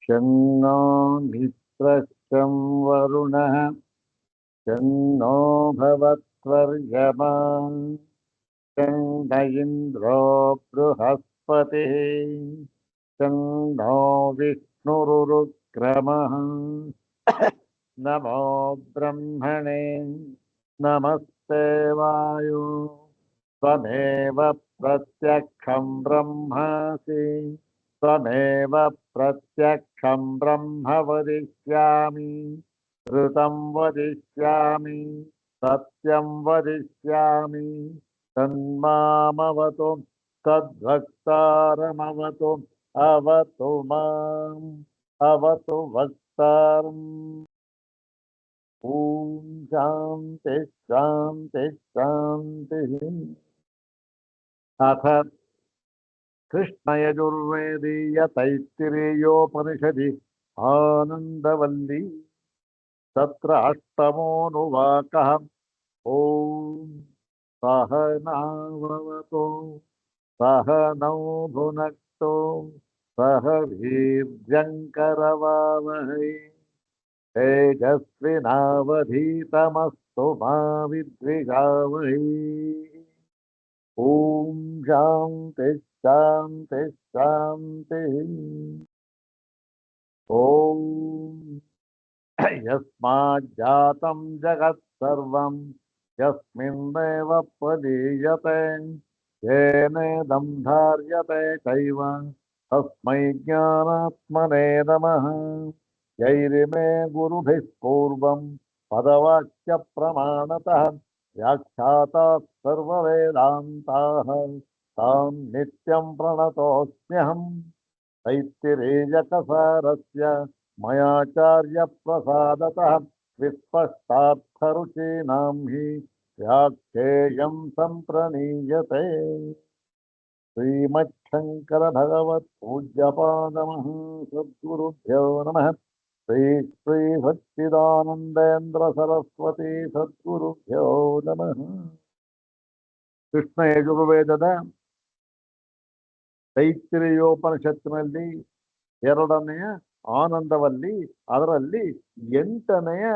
शन्नो मित्रश्चं वरुणः शन्नो भवत्वर्यमा शन्न इन्द्रो बृहस्पतिः शन्नो विष्णुरुक्रमः नमो ब्रह्मणे नमस्ते वायु त्वमेव प्रत्यक्षं ब्रह्मासि त्वमेव प्रत्यक्षं ब्रह्म वदिष्यामि ऋतं वदिष्यामि सत्यं वदिष्यामि तन्मामवतु तद्भक्तारमवतु अवतु माम् अवतु वक्तारम् ॐ शान्ति शान्ति शान्तिः अथ कृष्णयजुर्वेदीय तैत्तिरीयोपनिषदि आनन्दवल्ली तत्र अष्टमोऽनुवाकः ॐ सहनाववतु सहनौ भुनक्तु सह वीर्यङ्करवावहै तेजस्विनावधीतमस्तु मा विद्विषावहै ॐ शान्ति शान्ति शान्तिः ॐ यस्माज्जातं जगत् सर्वं यस्मिन्नेव प्रलीयते येनेदं धार्यते चैव तस्मै ज्ञानात्मने नमः यैरिमे गुरुभिः पूर्वं पदवाक्यप्रमाणतः व्याख्याताः सर्ववेदान्ताः तां नित्यं प्रणतोऽस्म्यहम् तैत्तिरीयकसारस्य मयाचार्यप्रसादतः विस्पष्टार्थरुचीनां हि व्याख्येयं सम्प्रणीयते श्रीमच्छङ्करभगवत्पूज्यपादमः सद्गुरुभ्यो नमः श्री श्री सच्चिदानन्देन्द्र सरस्वती सद्गुरुभ्यो नमः ಕೃಷ್ಣ ಯಜುರ್ವೇದದ ತೈತ್ತಿರೀಯೋಪನಿಷತ್ತಿನಲ್ಲಿ ಎರಡನೆಯ ಆನಂದವಲ್ಲಿ ಅದರಲ್ಲಿ 8ನೆಯ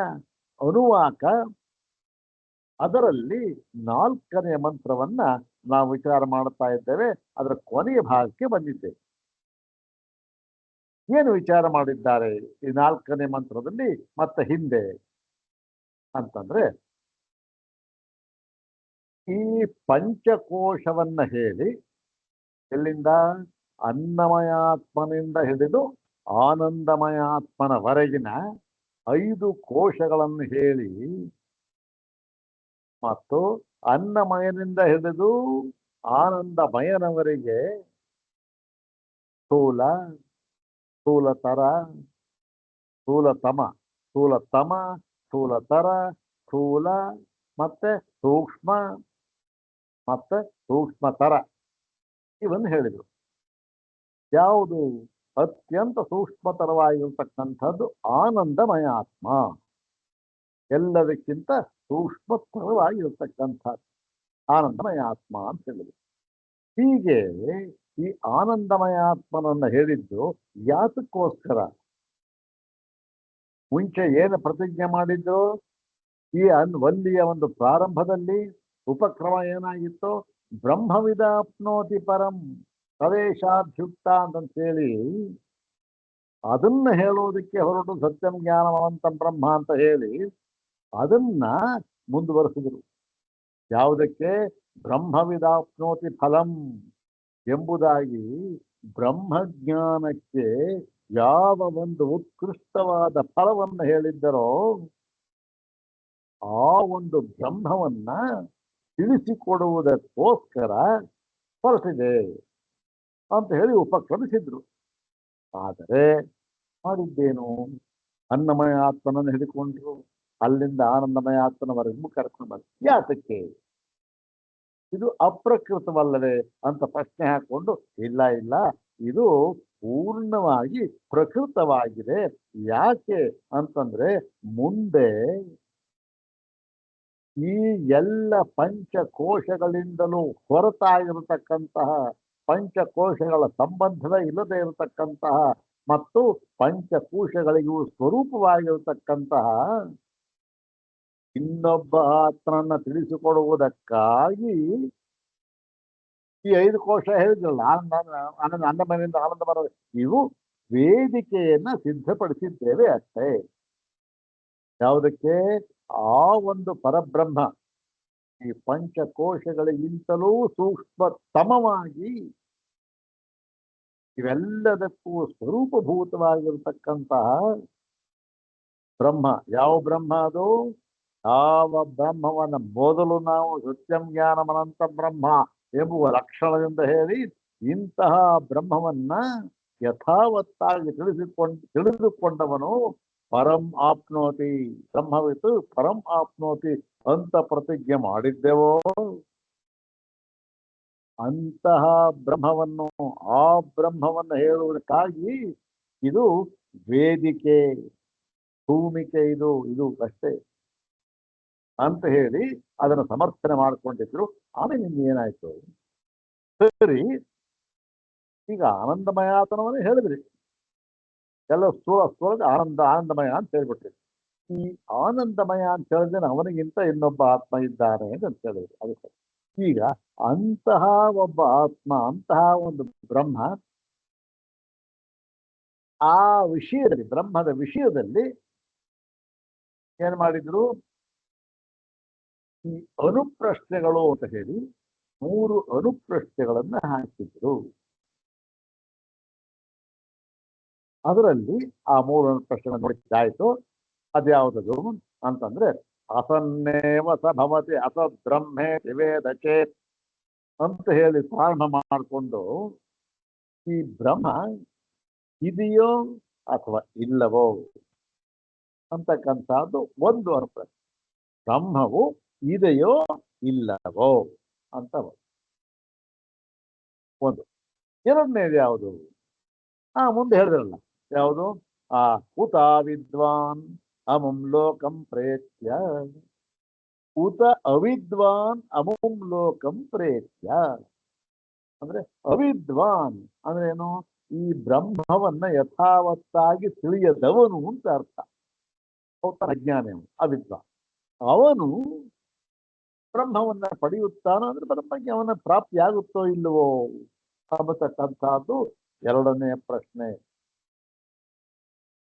ಅನುವಾಕ ಅದರಲ್ಲಿ 4ನೆಯ ಮಂತ್ರವನ್ನ ನಾವು ವಿಚಾರ ಮಾಡುತ್ತಾ ಇದ್ದೇವೆ. ಅದರ ಕೊನೆಯ ಭಾಗಕ್ಕೆ ಬಂದಿದ್ದೇವೆ. ಏನು ವಿಚಾರ ಮಾಡಿದ್ದಾರೆ ಈ 4ನೇ ಮಂತ್ರದಲ್ಲಿ ಮತ್ತೆ ಹಿಂದೆ ಅಂತಂದ್ರೆ, ಈ ಪಂಚಕೋಶವನ್ನ ಹೇಳಿ ಎಲ್ಲಿಂದ ಅನ್ನಮಯಾತ್ಮನಿಂದ ಹಿಡಿದು ಆನಂದಮಯಾತ್ಮನವರೆಗಿನ 5 ಕೋಶಗಳನ್ನು ಹೇಳಿ ಮತ್ತು ಅನ್ನಮಯನಿಂದ ಹಿಡಿದು ಆನಂದಮಯನವರೆಗೆ ಸ್ಥೂಲ, ಸ್ಥೂಲತರ, ಸ್ಥೂಲತಮ, ಸ್ಥೂಲತಮ, ಸ್ಥೂಲತರ, ಸ್ಥೂಲ ಮತ್ತೆ ಸೂಕ್ಷ್ಮ ಮತ್ತೆ ಸೂಕ್ಷ್ಮತರ ಇವನ್ನು ಹೇಳಿದರು. ಯಾವುದು ಅತ್ಯಂತ ಸೂಕ್ಷ್ಮತರವಾಗಿರತಕ್ಕಂಥದ್ದು ಆನಂದಮಯ ಆತ್ಮ, ಎಲ್ಲದಕ್ಕಿಂತ ಸೂಕ್ಷ್ಮತರವಾಗಿರತಕ್ಕಂಥದ್ದು ಆನಂದಮಯ ಆತ್ಮ ಅಂತ ಹೇಳಿದರು. ಹೀಗೆ ಈ ಆನಂದಮಯ ಆತ್ಮನನ್ನು ಹೇಳಿದ್ದು ಯಾತಕ್ಕೋಸ್ಕರ? ಮುಂಚೆ ಏನು ಪ್ರತಿಜ್ಞೆ ಮಾಡಿದ್ರು? ಈ ವಲ್ಲಿಯ ಒಂದು ಪ್ರಾರಂಭದಲ್ಲಿ ಉಪಕ್ರಮ ಏನಾಗಿತ್ತು? ಬ್ರಹ್ಮವಿದಾಪ್ನೋತಿ ಪರಂ ಪ್ರವೇಶಾಭ್ಯುಕ್ತ ಅಂತಂತೇಳಿ ಅದನ್ನ ಹೇಳೋದಕ್ಕೆ ಹೊರಟು ಸತ್ಯಂ ಜ್ಞಾನವಂತಂ ಬ್ರಹ್ಮ ಅಂತ ಹೇಳಿ ಅದನ್ನ ಮುಂದುವರೆಸಿದ್ರು. ಯಾವುದಕ್ಕೆ? ಬ್ರಹ್ಮವಿದಾಪ್ನೋತಿ ಫಲಂ ಎಂಬುದಾಗಿ ಬ್ರಹ್ಮಜ್ಞಾನಕ್ಕೆ ಯಾವ ಒಂದು ಉತ್ಕೃಷ್ಟವಾದ ಫಲವನ್ನು ಹೇಳಿದ್ದರೋ ಆ ಒಂದು ಬ್ರಹ್ಮವನ್ನ ತಿಳಿಸಿಕೊಡುವುದಕ್ಕೋಸ್ಕರ ಹೊರಟಿದೆ ಅಂತ ಹೇಳಿ ಉಪಕ್ರಮಿಸಿದ್ರು. ಆದರೆ ಮಾಡಿದ್ದೇನು? ಅನ್ನಮಯ ಆತ್ಮನನ್ನು ಹಿಡಿಕೊಂಡ್ರು, ಅಲ್ಲಿಂದ ಆನಂದಮಯ ಆತ್ಮನವರೆಗೂ ಕರ್ಕೊಂಡು ಬಂದ್ರು. ಯಾತಕ್ಕೆ? ಇದು ಅಪ್ರಕೃತವಲ್ಲವೇ ಅಂತ ಪ್ರಶ್ನೆ ಹಾಕೊಂಡು, ಇಲ್ಲ ಇಲ್ಲ, ಇದು ಪೂರ್ಣವಾಗಿ ಪ್ರಕೃತವಾಗಿದೆ. ಯಾಕೆ ಅಂತಂದ್ರೆ, ಮುಂದೆ ಈ ಎಲ್ಲ ಪಂಚಕೋಶಗಳಿಂದಲೂ ಹೊರತಾಗಿರತಕ್ಕಂತಹ, ಪಂಚಕೋಶಗಳ ಸಂಬಂಧದ ಇಲ್ಲದೆ ಇರತಕ್ಕಂತಹ ಮತ್ತು ಪಂಚಕೋಶಗಳಿಗೂ ಸ್ವರೂಪವಾಗಿರತಕ್ಕಂತಹ ಇನ್ನೊಬ್ಬ ಆತ್ಮನನ್ನ ತಿಳಿಸಿಕೊಡುವುದಕ್ಕಾಗಿ ಈ 5 ಕೋಶ ಹೇಳಿದ್ರಲ್ಲ, ಅನ್ನಮಯದಿಂದ ಆನಂದ ಬರೋದು, ಇವು ವೇದಿಕೆಯನ್ನ ಸಿದ್ಧಪಡಿಸಿದ್ದೇವೆ ಅಷ್ಟೇ. ಯಾವುದಕ್ಕೆ? ಆ ಒಂದು ಪರಬ್ರಹ್ಮ ಈ ಪಂಚಕೋಶಗಳಿಗಿಂತಲೂ ಸೂಕ್ಷ್ಮತಮವಾಗಿ ಇವೆಲ್ಲದಕ್ಕೂ ಸ್ವರೂಪಭೂತವಾಗಿರತಕ್ಕಂತಹ ಬ್ರಹ್ಮ. ಯಾವ ಬ್ರಹ್ಮ ಅದು? ಯಾವ ಬ್ರಹ್ಮವನ್ನ ಮೊದಲು ನಾವು ಸತ್ಯಂ ಜ್ಞಾನಮನಂತ ಬ್ರಹ್ಮ ಎಂಬುವ ಲಕ್ಷಣದಿಂದ ಹೇಳಿ ಇಂತಹ ಬ್ರಹ್ಮವನ್ನ ಯಥಾವತ್ತಾಗಿ ತಿಳಿದುಕೊಂಡವನು ಪರಂ ಆಪ್ನೋತಿ, ಬ್ರಹ್ಮವಿತು ಪರಂ ಆಪ್ನೋತಿ ಅಂತ ಪ್ರತಿಜ್ಞೆ ಮಾಡಿದ್ದೆವೋ, ಅಂತಹ ಬ್ರಹ್ಮವನ್ನು, ಆ ಬ್ರಹ್ಮವನ್ನು ಹೇಳುವುದಕ್ಕಾಗಿ ಇದು ವೇದಿಕೆ, ಭೂಮಿಕೆ, ಇದು ಅಷ್ಟೇ ಅಂತ ಹೇಳಿ ಅದನ್ನು ಸಮರ್ಥನೆ ಮಾಡಿಕೊಂಡಿದ್ರು. ಆಮೇಲೆ ಏನಾಯ್ತು? ಸರಿ, ಈಗ ಆನಂದಮಯಾತನವನ್ನೇ ಹೇಳಿದ್ರಿ, ಎಲ್ಲ ಸ್ಥೂಲ ಆನಂದಮಯ ಅಂತ ಹೇಳ್ಬಿಟ್ರಿ. ಈ ಆನಂದಮಯ ಅಂತ ಹೇಳಿದ್ರೆ ಅವನಿಗಿಂತ ಇನ್ನೊಬ್ಬ ಆತ್ಮ ಇದ್ದಾನೆ ಅಂತ ಹೇಳಿದ್ರು. ಅದಕ್ಕೆ ಈಗ ಅಂತಹ ಒಬ್ಬ ಆತ್ಮ, ಅಂತಹ ಒಂದು ಬ್ರಹ್ಮ, ಆ ವಿಷಯದಲ್ಲಿ, ಬ್ರಹ್ಮದ ವಿಷಯದಲ್ಲಿ ಏನ್ ಮಾಡಿದ್ರು? ಈ ಅನುಪ್ರಶ್ನೆಗಳು ಅಂತ ಹೇಳಿ 3 ಅನುಪ್ರಶ್ನೆಗಳನ್ನ ಹಾಕಿದ್ರು. ಅದರಲ್ಲಿ ಆ 3 ಅನುಪ್ರಶ್ನೆಗಳು ನೋಡಿದ್ದಾಯ್ತು. ಅದ್ಯಾವುದದು ಅಂತಂದ್ರೆ, ಅಸನ್ನೇವ ಸ ಭವತಿ ಅಸದ್ ಬ್ರಹ್ಮೇ ತ್ರಿವೇದ ಚೇತ್ ಅಂತ ಹೇಳಿ ಪ್ರಾರಂಭ ಮಾಡಿಕೊಂಡು, ಈ ಬ್ರಹ್ಮ ಇದೆಯೋ ಅಥವಾ ಇಲ್ಲವೋ ಅಂತಕ್ಕಂಥದ್ದು ಒಂದು ಅನುಪ್ರಶ್ನೆ. ಬ್ರಹ್ಮವು ಇದೆಯೋ ಇಲ್ಲವೋ ಅಂತ ಒಂದು. ಎರಡನೇದು ಯಾವುದು? ಮುಂದೆ ಹೇಳಿದ್ರಲ್ಲ, ಯಾವುದು? ಉತ ವಿದ್ವಾನ್ ಅಮುಂ ಲೋಕಂ ಪ್ರೇತ್ಯ, ಉತ ಅವಿದ್ವಾನ್ ಅಮುಂ ಲೋಕಂ ಪ್ರೇತ್ಯ ಅಂದ್ರೆ, ಅವಿದ್ವಾನ್ ಅಂದ್ರೆ ಏನು? ಈ ಬ್ರಹ್ಮವನ್ನ ಯಥಾವತ್ತಾಗಿ ತಿಳಿಯದವನು ಅಂತ ಅರ್ಥ. ಅಜ್ಞಾನಿ, ಅವಿದ್ವಾನ್. ಅವನು ಬ್ರಹ್ಮವನ್ನ ಪಡೆಯುತ್ತಾನೋ ಅಂದ್ರೆ ಬ್ರಹ್ಮಜ್ಞಾನ ಪ್ರಾಪ್ತಿ ಆಗುತ್ತೋ ಇಲ್ಲವೋ ಅನ್ನತಕ್ಕಂಥದ್ದು ಎರಡನೆಯ ಪ್ರಶ್ನೆ.